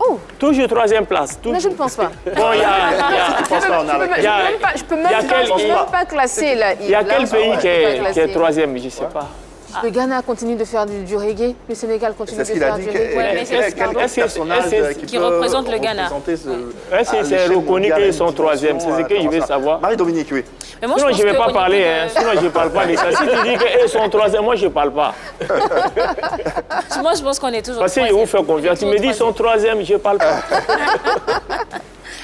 Oh, Toujours troisième place. mais je ne pense pas. Bon, il y a... Je pense pas, on a la quatrième. Je peux même il y a quel- pas classer là. Il y a quel pays qui est classé. troisième? Je ne sais pas. Le Ghana continue de faire du reggae, le Sénégal continue de faire du reggae. Ouais, mais est-ce qui représente le Ghana. Est-ce que c'est reconnu qu'ils sont troisième? C'est ce que je veux savoir. Marie-Dominique, oui. Mais moi, Sinon, je ne vais pas parler. Sinon, je ne parle pas de ça. Si tu dis qu'ils sont troisième, moi, je ne parle pas. Moi, je pense qu'on est toujours Parce que je vous fais confiance. Tu me dis qu'ils sont troisième, je ne parle pas.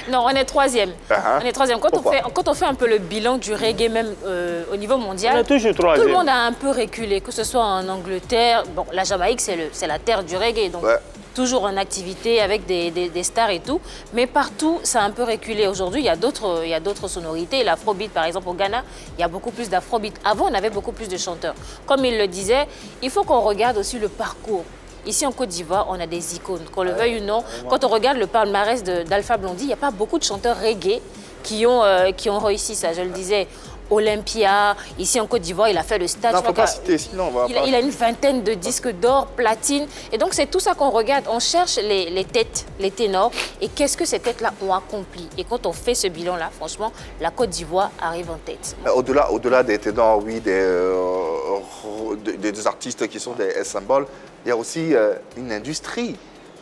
Non, on est troisième. On est troisième. Quand Pourquoi? on fait un peu le bilan du reggae, même au niveau mondial, On est toujours tout troisième. le monde a un peu reculé, que ce soit en Angleterre. Bon, la Jamaïque, c'est la terre du reggae, donc toujours en activité avec des stars et tout. Mais partout, ça a un peu reculé. Aujourd'hui, il y a d'autres sonorités. L'afrobeat, par exemple, au Ghana, il y a beaucoup plus d'afrobeat. Avant, on avait beaucoup plus de chanteurs. Comme il le disait, il faut qu'on regarde aussi le parcours. Ici, en Côte d'Ivoire, on a des icônes, qu'on le veuille ou non. Quand on regarde le palmarès d'Alpha Blondy, il n'y a pas beaucoup de chanteurs reggae qui ont réussi ça. Je le disais, Olympia, ici en Côte d'Ivoire, il a fait le stade. Non, il ne faut pas citer, sinon on va pas... Il a une vingtaine de disques d'or, platine. Et donc, c'est tout ça qu'on regarde. On cherche les têtes, les ténors. Et qu'est-ce que ces têtes-là ont accompli? Et quand on fait ce bilan-là, franchement, la Côte d'Ivoire arrive en tête. Au-delà des ténors, oui, des artistes qui sont des symboles, il y a aussi une industrie.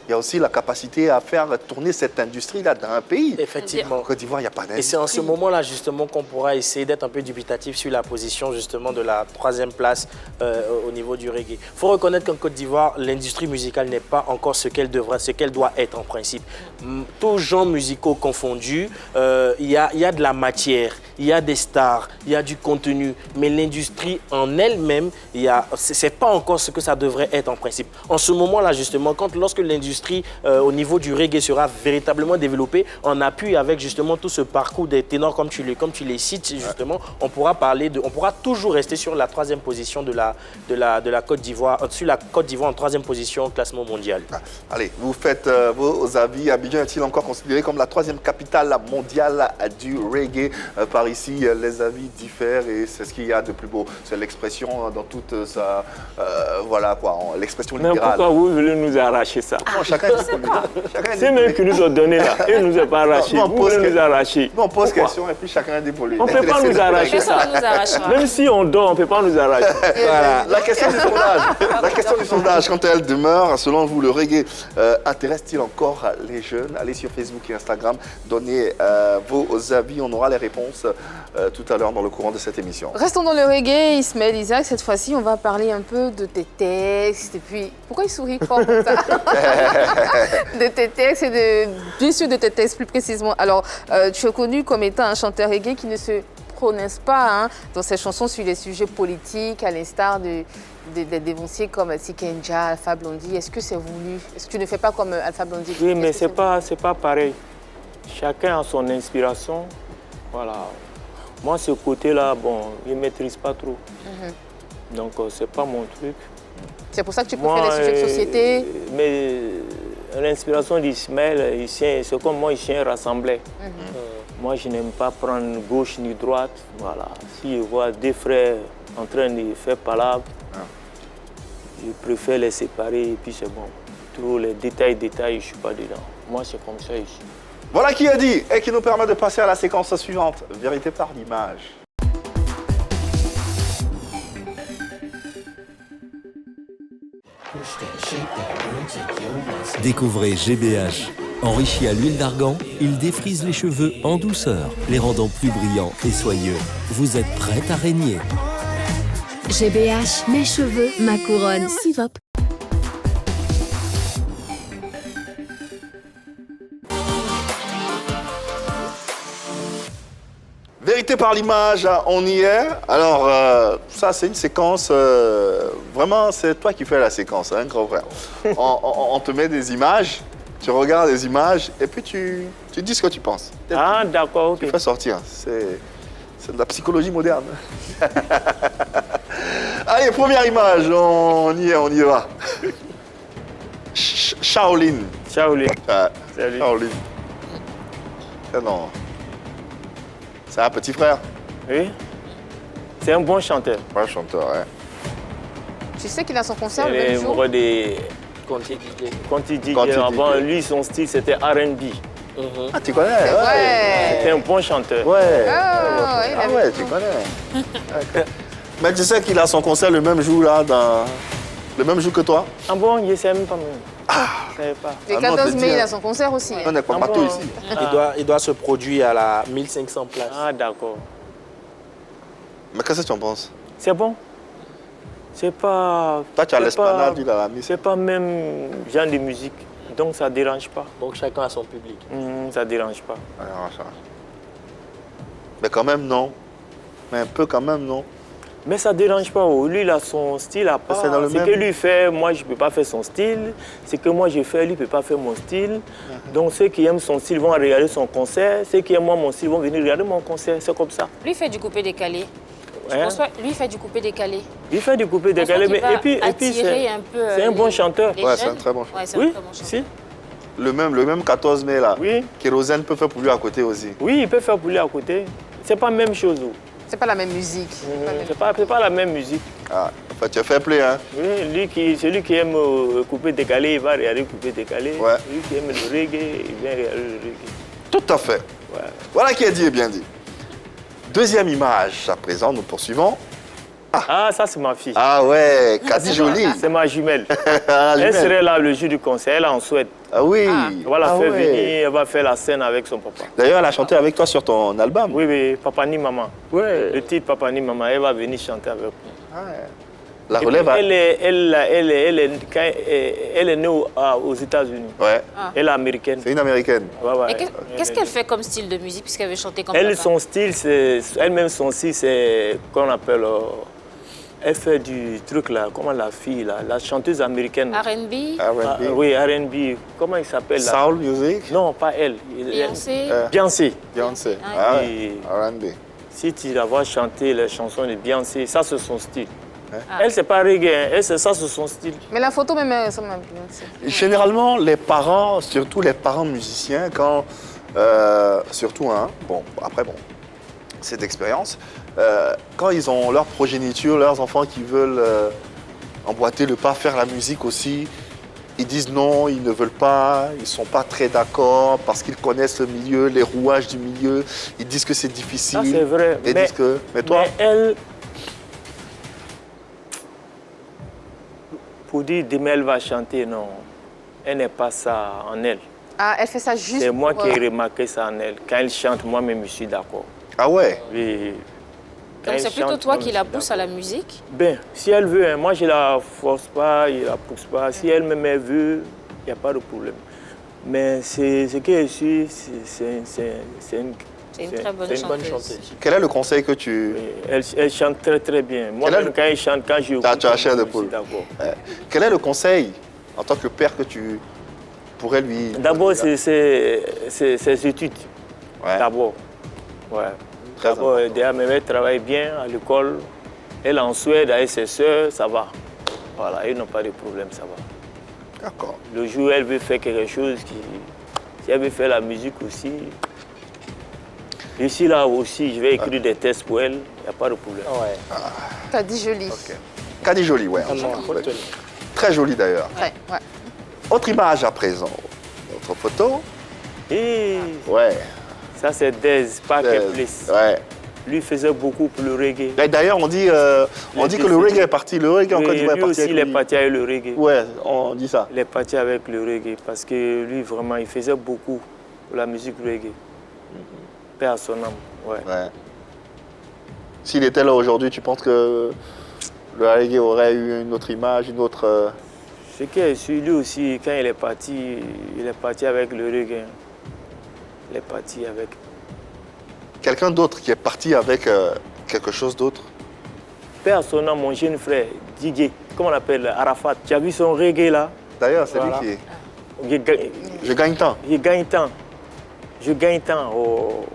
Il y a aussi la capacité à faire tourner cette industrie-là dans un pays. Effectivement. En Côte d'Ivoire, il n'y a pas d'industrie. Et c'est en ce moment-là, justement, qu'on pourra essayer d'être un peu dubitatif sur la position, justement, de la troisième place au niveau du reggae. Il faut reconnaître qu'en Côte d'Ivoire, l'industrie musicale n'est pas encore ce qu'elle doit être en principe. Tous genres musicaux confondus, il y a de la matière, il y a des stars, il y a du contenu, mais l'industrie en elle-même, c'est pas encore ce que ça devrait être en principe. En ce moment-là, justement, lorsque l'industrie au niveau du reggae sera véritablement développée, en appui avec justement tout ce parcours des ténors comme tu les cites, justement, on pourra toujours rester sur la troisième position de la Côte d'Ivoire, sur la Côte d'Ivoire en troisième position au classement mondial. Allez, vous faites vos avis. Abidjan est-il encore considéré comme la troisième capitale mondiale du reggae? Par ici, les avis diffèrent et c'est ce qu'il y a de plus beau. C'est l'expression dans toute sa... voilà quoi, l'expression Mais libérale. pourquoi vous voulez nous arracher ça? Non, chacun dit pour lui. C'est même qui nous ont donné là. Ils ne nous ont pas arraché. Non, Vous voulez nous arracher. Non, on pose Pourquoi? question et puis chacun dit pour lui. On ne peut pas nous arracher ça. Personne ne nous arrachera. Même si on dort, on ne peut pas nous arracher. Voilà. La question du sondage. La question du sondage, quand elle demeure, selon vous, le reggae intéresse-t-il encore les jeunes? Allez sur Facebook et Instagram, donnez vos avis. On aura les réponses tout à l'heure dans le courant de cette émission. Restons dans le reggae, Ismaël Isaac. Cette fois-ci, on va parler un peu de tes textes. Et puis, pourquoi il sourit fort comme ça? De tes textes et bien sûr de tes textes plus précisément. Alors, tu es connu comme étant un chanteur reggae qui ne se prononce pas dans ses chansons sur les sujets politiques, à l'instar des dénonciés comme Tikenja, Alpha Blondy. Est-ce que c'est voulu? Est-ce que tu ne fais pas comme Alpha Blondy? Oui, mais c'est pas pareil. Chacun a son inspiration. Voilà. Moi, ce côté-là, bon, je ne maîtrise pas trop. Donc, c'est pas mon truc. C'est pour ça que tu préfères les sujets de société? Mais l'inspiration d'Ismaël, c'est comme moi, il tient rassemblé. Moi, je n'aime pas prendre gauche ni droite. Voilà. Si je vois deux frères en train de faire palabre, je préfère les séparer et puis c'est bon. Tous les détails, je ne suis pas dedans. Moi, c'est comme ça ici. Voilà qui a dit et qui nous permet de passer à la séquence suivante. Vérité par l'image. Découvrez GBH. Enrichi à l'huile d'argan, il défrise les cheveux en douceur, les rendant plus brillants et soyeux. Vous êtes prête à régner. GBH, mes cheveux, ma couronne, Sivop. Vérité par l'image, on y est. Alors, ça, c'est une séquence, vraiment, c'est toi qui fais la séquence, hein, grand frère. On te met des images, tu regardes les images, et puis tu dis ce que tu penses. Ah, d'accord, ok. Tu fais sortir. C'est de la psychologie moderne. Allez, première image, on y est, on y va. Shaolin. Shaolin. Salut. Shaolin. Non. C'est un petit frère. Oui. C'est un bon chanteur. Bon chanteur, ouais. Tu sais qu'il a son concert le Il est même jour? amoureux des... Conti DJ. Conti DJ. Conti DJ. Avant, lui, son style, c'était R&B. Ah, tu connais? Ouais. C'était un bon chanteur. Ouais. Ah, il a ouais, tu connais. Mais tu sais qu'il a son concert le même jour, là, le même jour que toi? Ah bon, je ne sais même pas même. Je ne savais pas. Le Ah non, 14 t'es mai, dit, il hein. a son concert aussi. On n'est pas Ah partout bon? ici. Il doit se produire à la 1500 places. Ah d'accord. Mais qu'est-ce que tu en penses? C'est bon. C'est pas... Toi, tu as c'est l'esplanade, pas- il a la mise. C'est pas même genre de musique. Donc ça ne dérange pas. Donc chacun a son public. Ça ne dérange pas. Alors, ça. Mais quand même, non. Mais un peu quand même, non. Mais ça ne dérange pas. Oh. Lui, il a son style à part. C'est dans le Ce même- que lui fait, moi, je ne peux pas faire son style. Ce que moi, je fais, lui, ne peut pas faire mon style. Donc, ceux qui aiment son style vont regarder son concert. Ceux qui aiment moi, mon style vont venir regarder mon concert. C'est comme ça. Lui, il fait du coupé-décalé. Je Hein? pense pas- Lui, il fait du coupé-décalé. Il fait du coupé décalé. Mais Et puis attirer un peu, c'est un bon les- chanteur. les Ouais, c'est jeunes. un très bon chanteur. Ouais, c'est un Oui, très bon chanteur. si. Le même 14 mai, là. Oui. Kérosène peut faire pour lui à côté aussi. Oui, il peut faire pour lui à côté. C'est pas la même chose. Oh. C'est pas la même musique. C'est pas la même musique. Ah, enfin, tu as fait play, hein. Oui, celui qui aime couper décalé, il va regarder couper décalé. Ouais. Celui qui aime le reggae, il vient regarder le reggae. Tout à fait. Ouais. Voilà qui est dit et bien dit. Deuxième image, à présent, nous poursuivons. Ah, ça c'est ma fille. Ah ouais, Kadi Jolie. C'est ma jumelle. Ah, Elle jumelle. serait là le jour du concert, elle est en Suède. Ah oui. On va la Ah faire ouais. venir, elle va faire la scène avec son papa. D'ailleurs, elle a chanté avec toi sur ton album. Oui, oui, Papa ni Maman. Ouais. Le titre Papa ni Maman, elle va venir chanter avec moi. La Et relève. puis, elle est née aux États-Unis. Ouais. Elle est américaine. C'est une américaine. Ouais, ouais. Et qu'est-ce qu'elle fait comme style de musique puisqu'elle veut chanter comme Elle, papa? son style, elle-même, son style, c'est qu'on appelle. Elle fait du truc là, comment la fille là, la chanteuse américaine. R&B, Ah, R&B. oui, R&B. Comment il s'appelle là? Soul music. Non, pas elle. Beyoncé. Beyoncé. Beyoncé. Ah, Ah ouais. Et R&B. si tu la vois chanter les chansons de Beyoncé, ça c'est son style. Ah. Elle, c'est pas reggae, hein. Elle, ça c'est son style. Mais la photo même, elle ressemble à Beyoncé. Généralement, les parents, surtout les parents musiciens, quand, surtout, hein, bon, après, bon, c'est d'expérience, quand ils ont leur progéniture, leurs enfants qui veulent emboîter le pas, faire la musique aussi, ils disent non, ils ne veulent pas, ils ne sont pas très d'accord parce qu'ils connaissent le milieu, les rouages du milieu, ils disent que c'est difficile. Ça c'est vrai. Ils disent que, mais toi, mais elle, pour dire demain elle va chanter, non. Elle n'est pas ça en elle. Ah, elle fait ça juste C'est moi pour, qui ai remarqué ça en elle. Quand elle chante, moi-même, je suis d'accord. ah ouais, Oui. Quand Donc elle c'est plutôt chante, toi moi, qui je la suis pousse à d'accord. la musique? Ben, si elle veut, hein, moi je la force pas, je la pousse pas. Si elle-même elle veut, il n'y a pas de problème. Mais c'est ce que je suis, c'est une C'est une très bonne c'est une chanteuse. chanteuse. quel est le conseil que tu... Elle chante très très bien. Moi-même, quand elle chante, quand je tu as chair de je suis poule. d'accord. Quel est le conseil, en tant que père, que tu pourrais lui... D'abord, c'est ses études. Ouais. D'abord. Ouais. Très D'abord, important. déjà, mais elle travaille bien à l'école. Elle est en Suède avec ses soeurs, ça va. Voilà, ils n'ont pas de problème, ça va. D'accord. Le jour où elle veut faire quelque chose, si elle veut faire la musique aussi, je suis là aussi, je vais écrire des textes pour elle, il n'y a pas de problème. Ouais. T'as dit joli. Kadi Jolie, ouais. Ah non, retenez. Très jolie d'ailleurs. Ouais, ouais. Autre image à présent. Autre photo. Et Ouais. ça, c'est Dez, Park Place. Ouais. Lui faisait beaucoup pour le reggae. Et d'ailleurs, on dit que le reggae est parti. Le reggae en Côte d'Ivoire est Lui parti aussi, avec il est lui. parti avec le reggae. Ouais, on dit ça. Il est parti avec le reggae parce que lui, vraiment, il faisait beaucoup pour la musique reggae. Paix à son âme, ouais. Ouais. S'il était là aujourd'hui, tu penses que le reggae aurait eu une autre image, une autre... Ce qui est sûr, lui aussi, quand il est parti avec le reggae. Il est parti avec... Quelqu'un d'autre qui est parti avec quelque chose d'autre. Paix à son âme, mon jeune frère, Didier, comment on appelle, Arafat. Tu as vu son reggae là? D'ailleurs, c'est Voilà. lui qui est... Je Je gagne temps. gagne temps. Je gagne temps. Oh.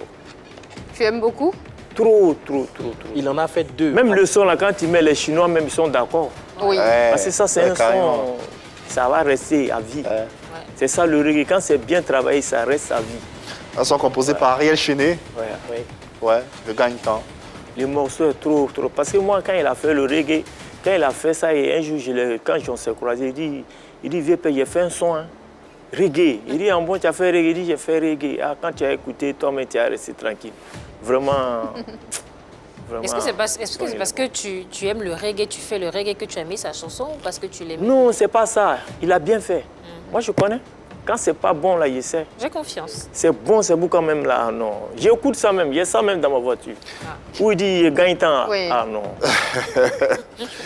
Tu aimes beaucoup? Trop. Il en a fait deux. Même le son là, quand tu mets les Chinois, même ils sont d'accord. Oui. Ouais. Parce que ça, c'est Ouais, un carrément. son, ça va rester à vie. Ouais. C'est ça le reggae. Quand c'est bien travaillé, ça reste à vie. Un son composé par Ariel Chené. Ouais. Oui. Ouais, je gagne temps. Le morceau est trop. Parce que moi, quand il a fait le reggae, quand il a fait ça, et un jour, quand on s'est croisés, il dit, vieux père, j'ai fait un son, hein, reggae. Il dit, en bon, tu as fait reggae? Il dit, j'ai fait reggae. Ah, quand tu as écouté, toi-même, tu as resté tranquille. Vraiment, Vraiment. Est-ce que c'est parce que tu aimes le reggae, tu fais le reggae que tu as mis sa chanson ou parce que tu l'aimes? Non, c'est pas ça. Il a bien fait. Moi, je connais. Quand c'est pas bon, là, il sait. J'ai confiance. C'est bon quand même, là, non. J'écoute ça même, il y a ça même dans ma voiture. Où il dit, gagne temps. Oui. Ah non.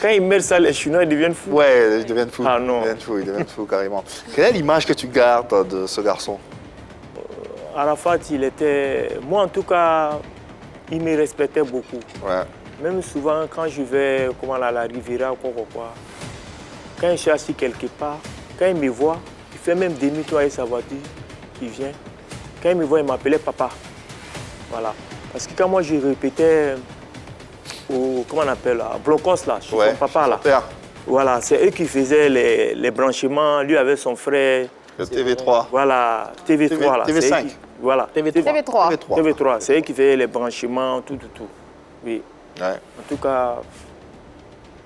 Quand ils mettent ça, les Chinois, ils deviennent fous. Ouais, ils deviennent fous. Ah non. Ils deviennent fous carrément. Quelle est l'image que tu gardes de ce garçon? Arafat, il était... Moi, en tout cas, il me respectait beaucoup. Ouais. Même souvent, quand je vais à la Riviera ou quoi, quand je suis assis quelque part, quand il me voit, il fait même demi-tour avec sa voiture, il vient. Quand il me voit, il m'appelait papa. Voilà. Parce que quand moi, je répétais au, comment on appelle, à Blocos, là, chez son papa, là. Père. Voilà, c'est eux qui faisaient les branchements. Lui avec son frère. Le TV3. Voilà, TV3, là. TV5. Voilà, TV3. TV3, c'est eux qui faisaient les branchements, tout. Oui. Ouais. En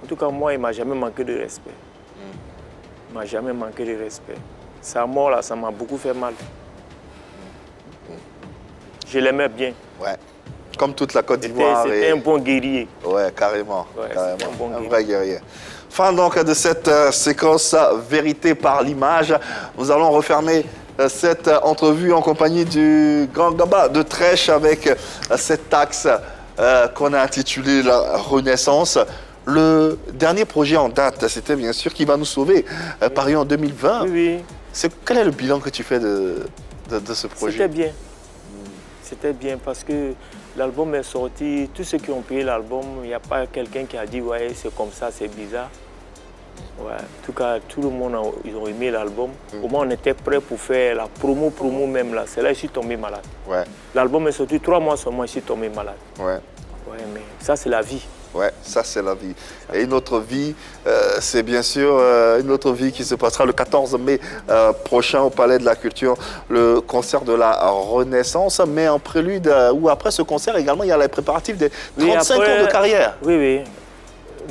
tout cas, moi, il ne m'a jamais manqué de respect. Il ne m'a jamais manqué de respect. Sa mort, là, ça m'a beaucoup fait mal. Je l'aimais bien. Ouais. Comme toute la Côte d'Ivoire. C'était un bon guerrier. Ouais, carrément. Ouais, carrément. c'était un bon Un vrai guerrier. Fin donc de cette séquence Vérité par l'image. Nous allons refermer cette entrevue en compagnie du Grand Gaba de Trèche avec cet axe qu'on a intitulé La Renaissance. Le dernier projet en date, c'était bien sûr Qui va nous sauver, Paris en 2020. Oui. Quel est le bilan que tu fais de ce projet? C'était bien. C'était bien parce que l'album est sorti. Tous ceux qui ont payé l'album, il n'y a pas quelqu'un qui a dit « ouais, c'est comme ça, c'est bizarre ». Ouais. En tout cas, tout le monde ils ont aimé l'album. Au moins, on était prêt pour faire la promo même là. C'est là que je suis tombé malade. Ouais. L'album est sorti 3 mois seulement, je suis tombé malade. Ouais. Ouais, mais ça, c'est la vie. Ouais, ça c'est la vie. Et une autre vie, c'est bien sûr une autre vie qui se passera le 14 mai prochain au Palais de la Culture, le concert de la Renaissance. Mais en prélude ou après ce concert également, il y a les préparatifs des 35 ans de carrière. Oui.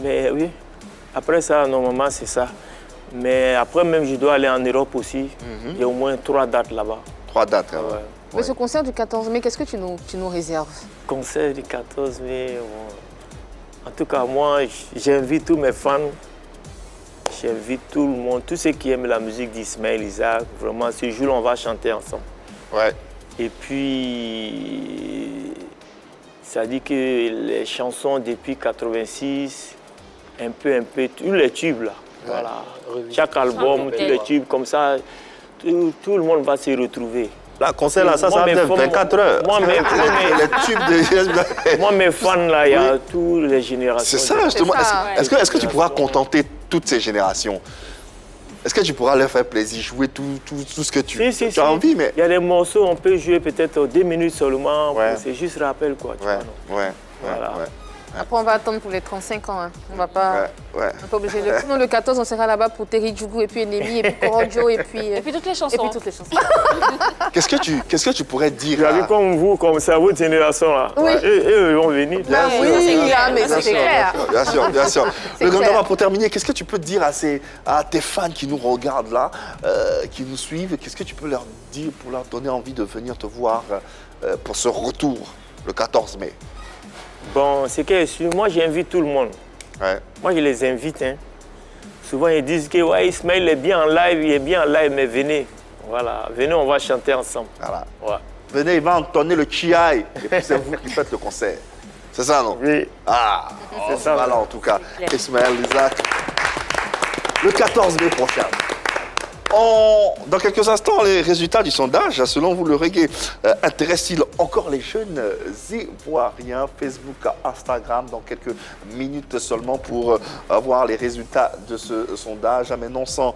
Mais oui, après ça, normalement, c'est ça. Mais après, même, je dois aller en Europe aussi. Il y a au moins 3 dates là-bas. 3 dates, ouais. Mais ce concert du 14 mai, qu'est-ce que tu nous réserves? Concert du 14 mai, en tout cas, moi, j'invite tous mes fans, j'invite tout le monde, tous ceux qui aiment la musique d'Ismaël Isaac. Vraiment, ce jour-là, on va chanter ensemble. Ouais. Et puis, ça dit que les chansons depuis 86, un peu, tous les tubes là. Voilà. Chaque album, tous les tubes, comme ça, tout le monde va se retrouver. Là, concert là, ça va être 24 heures. Moi, les tubes de... Moi, mes fans là, il y a toutes les générations. C'est ça, justement. Est-ce que tu pourras contenter toutes ces générations? Est-ce que tu pourras leur faire plaisir, jouer tout ce que tu as envie, mais... Il y a des morceaux, on peut jouer peut-être 2 minutes seulement. Ouais. C'est juste rappel, quoi. Tu vois, non? Voilà. Après, on va attendre pour les 35 ans. Hein. On va pas... On n'est pas obligé. Le 14, on sera là-bas pour Terry Djougou, et puis Enemy, et puis Korojo, et puis toutes les chansons. Et puis toutes les chansons. Qu'est-ce que tu pourrais dire? Vous avez comme vous, comme c'est à votre génération, là. Oui. Eux, ils vont venir. Bien sûr, mais c'est clair. Bien sûr. Le Grand Gaba, pour terminer, qu'est-ce que tu peux dire à tes fans qui nous regardent là, qui nous suivent? Qu'est-ce que tu peux leur dire pour leur donner envie de venir te voir pour ce retour, le 14 mai? Bon, c'est que moi, j'invite tout le monde. Ouais. Moi, je les invite. Hein. Souvent, ils disent que ouais, Ismaël est bien en live, mais venez. Voilà, venez, on va chanter ensemble. Voilà. Ouais. Venez, il va entonner le chiaï, et puis c'est vous qui faites le concert. C'est ça, non? Oui. Ah, c'est ça. Voilà, en tout cas, Ismaël Isaac, le 14 mai prochain. Dans quelques instants, les résultats du sondage. Selon vous, le reggae intéresse-t-il encore les jeunes Ivoiriens? Facebook, Instagram, dans quelques minutes seulement pour avoir les résultats de ce sondage. Maintenant, sans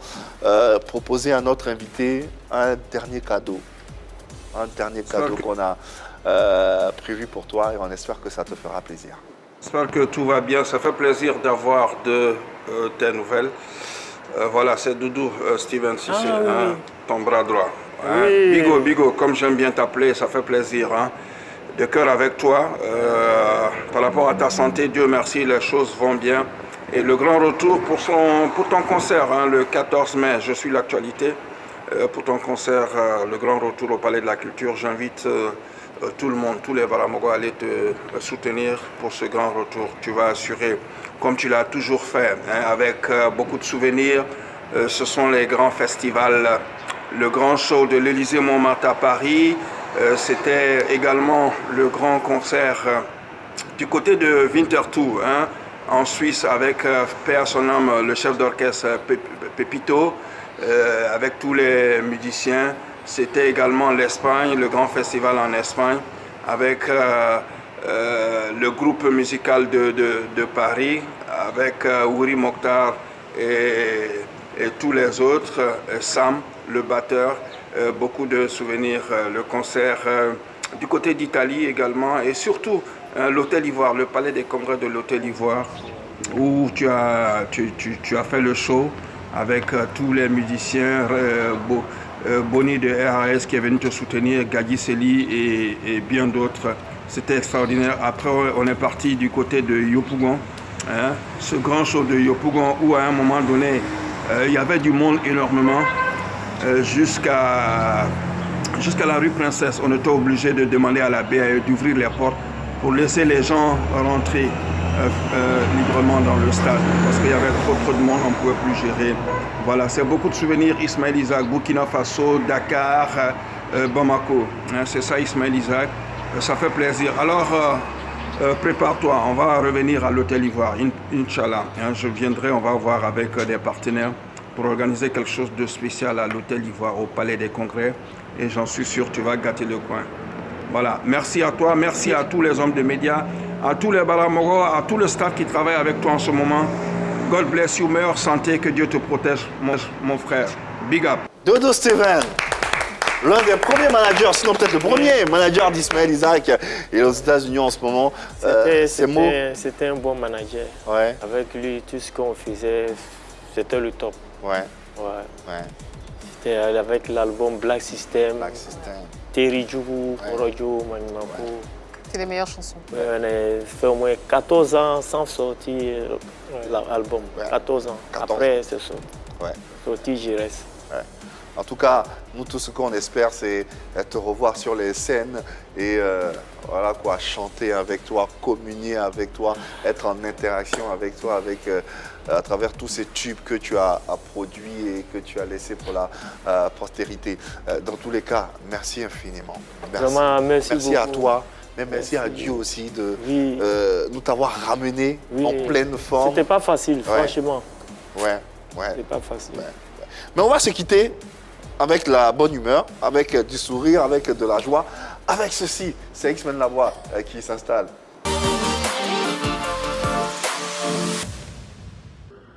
proposer à notre invité un dernier cadeau. Un dernier cadeau qu'on a prévu pour toi et on espère que ça te fera plaisir. J'espère que tout va bien. Ça fait plaisir d'avoir de tes nouvelles. Voilà, c'est Doudou Steven Cissé, oui. Ton bras droit. Oui. Bigo, comme j'aime bien t'appeler, ça fait plaisir. De cœur avec toi. Par rapport à ta santé, Dieu merci, les choses vont bien. Et le grand retour pour ton concert, le 14 mai, je suis l'actualité. pour ton concert, le grand retour au Palais de la Culture. J'invite tout le monde, tous les Baramogo à aller te soutenir pour ce grand retour. Tu vas assurer, comme tu l'as toujours fait, hein, avec beaucoup de souvenirs. Ce sont les grands festivals, le grand show de l'Élysée-Montmartre à Paris. C'était également le grand concert du côté de Winterthur, hein, en Suisse, avec paix à son âme, le chef d'orchestre Pepito, avec tous les musiciens. C'était également l'Espagne, le grand festival en Espagne, avec le groupe musical de Paris, avec Ouri Mokhtar et tous les autres, Sam, le batteur, beaucoup de souvenirs, le concert du côté d'Italie également, et surtout l'Hôtel Ivoire, le palais des congrès de l'Hôtel Ivoire, où tu as fait le show avec tous les musiciens, Bonnie de RAS qui est venu te soutenir, Gadi Seli et bien d'autres. C'était extraordinaire. Après, on est parti du côté de Yopougon, hein, ce grand show de Yopougon où à un moment donné, il y avait du monde énormément, jusqu'à la rue Princesse. On était obligé de demander à la BAE d'ouvrir les portes pour laisser les gens rentrer librement dans le stade, parce qu'il y avait trop de monde, on ne pouvait plus gérer. Voilà, c'est beaucoup de souvenirs. Ismaël Isaac, Burkina Faso, Dakar, Bamako. Hein, c'est ça, Ismaël Isaac. Ça fait plaisir. Alors, prépare-toi, on va revenir à l'Hôtel Ivoire, Inch'Allah. Hein, je viendrai, on va voir avec des partenaires pour organiser quelque chose de spécial à l'Hôtel Ivoire, au Palais des Congrès. Et j'en suis sûr, tu vas gâter le coin. Voilà, merci à toi, merci à tous les hommes de médias, à tous les Baramogo, à tout le staff qui travaille avec toi en ce moment. God bless you, meilleure santé, que Dieu te protège, mon frère. Big up. Doudou Steven, l'un des premiers managers, sinon peut-être le premier manager d'Ismaël Isaac, il est aux États-Unis en ce moment. C'était un bon manager. Ouais. Avec lui, tout ce qu'on faisait, c'était le top. Ouais. C'était avec l'album Black System. Terry Djougou, Rojo, Manimako. C'est les meilleures chansons. Ouais, on a fait au moins 14 ans sans sortir l'album. 14 ans. 14. Après, c'est sorti. Ouais. Sorti, j'y reste. Ouais. En tout cas, nous, tout ce qu'on espère, c'est te revoir sur les scènes et voilà quoi, chanter avec toi, communier avec toi, être en interaction avec toi, à travers tous ces tubes que tu as produits et que tu as laissés pour la postérité. Dans tous les cas, merci infiniment. Merci. Vraiment, merci à toi. Mais merci à Dieu aussi de nous t'avoir ramené en pleine forme. C'était pas facile, franchement. Ouais. C'était pas facile. Ouais. Mais on va se quitter avec la bonne humeur, avec du sourire, avec de la joie. Avec ceci, c'est X-Men La Voix qui s'installe.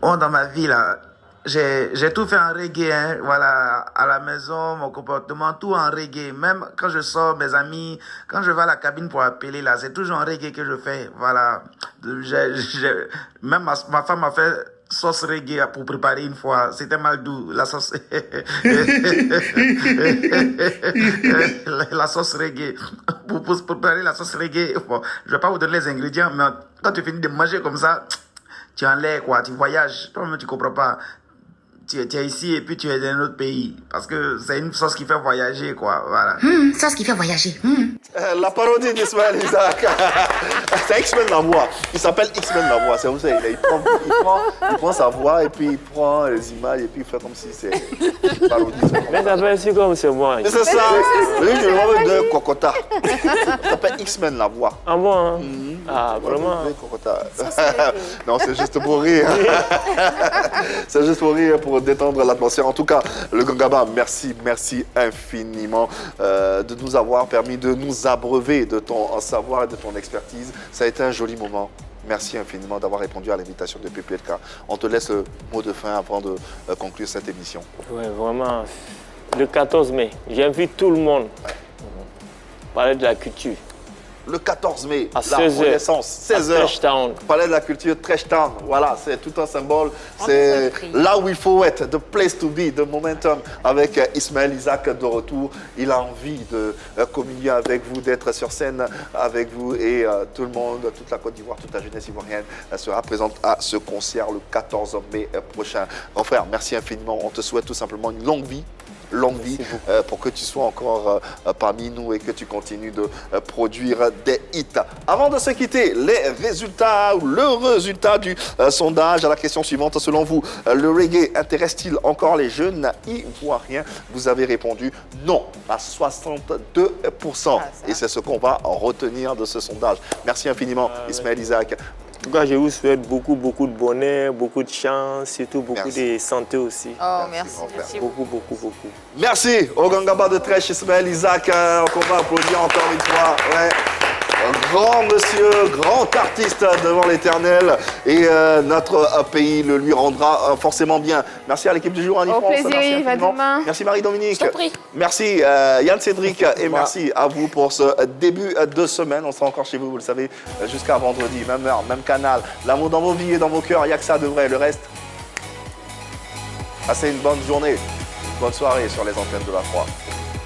Oh, dans ma vie, là, j'ai tout fait en reggae, hein. Voilà, à la maison, mon comportement, tout en reggae. Même quand je sors, mes amis, quand je vais à la cabine pour appeler, là, c'est toujours en reggae que je fais. Voilà. Même ma femme m'a fait sauce reggae pour préparer une fois. C'était mal doux, la sauce. La sauce reggae. Pour préparer la sauce reggae, bon, je vais pas vous donner les ingrédients, mais quand tu finis de manger comme ça, tu es en l'air, quoi, tu voyages. Toi-même, tu comprends pas. Tu es ici et puis tu es dans un autre pays. Parce que c'est une sauce qui fait voyager, quoi. Voilà. Sauce qui fait voyager. La parodie d'Ismaël Isaac. C'est X-Men La Voix. Il s'appelle X-Men La Voix. C'est vous savez, il prend sa voix et puis il prend les images et puis il fait comme si c'est une parodie. Mais ça fait aussi comme c'est moi. Mais c'est ça. Lui, je le vois de Kokota. Il s'appelle X-Men La Voix. Ah bon, hein? Ah, vraiment? Non, c'est juste pour rire. C'est juste pour rire, pour détendre l'atmosphère. En tout cas, le Gangaba, merci infiniment de nous avoir permis de nous abreuver de ton savoir et de ton expertise. Ça a été un joli moment. Merci infiniment d'avoir répondu à l'invitation de PPLK. On te laisse le mot de fin avant de conclure cette émission. Oui, vraiment. Le 14 mai, j'invite tout le monde à parler de la culture. Le 14 mai, à 16h, 16h, Palais de la Culture, Trash Town. Voilà, c'est tout un symbole. C'est là où il faut être, the place to be, the momentum. Avec Ismaël Isaac de retour, il a envie de communier avec vous, d'être sur scène avec vous. Et tout le monde, toute la Côte d'Ivoire, toute la jeunesse ivoirienne sera présente à ce concert le 14 mai prochain. Mon frère, merci infiniment. On te souhaite tout simplement une longue vie, longue vie pour que tu sois encore parmi nous et que tu continues de produire des hits. Avant de se quitter, le résultat du sondage à la question suivante. Selon vous, le reggae intéresse-t-il encore les jeunes ivoiriens? Vous avez répondu non à 62%. Et c'est ce qu'on va retenir de ce sondage. Merci infiniment, Ismaël Isaac. En tout cas, je vous souhaite beaucoup de bonheur, beaucoup de chance, surtout beaucoup de santé aussi. Oh, merci. Beaucoup. Merci au Gangaba de Trèche, Ismaël Isaac, qu'on va applaudir encore une fois. Ouais. Un grand monsieur, grand artiste devant l'éternel. Et notre pays le lui rendra forcément bien. Merci à l'équipe du jour en Au plaisir, Yves, à demain. Merci Marie-Dominique. Je t'en prie. Merci Yann Cédric et merci à vous pour ce début de semaine. On sera encore chez vous, vous le savez, jusqu'à vendredi, même heure, même canal. L'amour dans vos vies et dans vos cœurs, il n'y a que ça de vrai. Le reste, passez une bonne journée, bonne soirée sur les antennes de la Croix.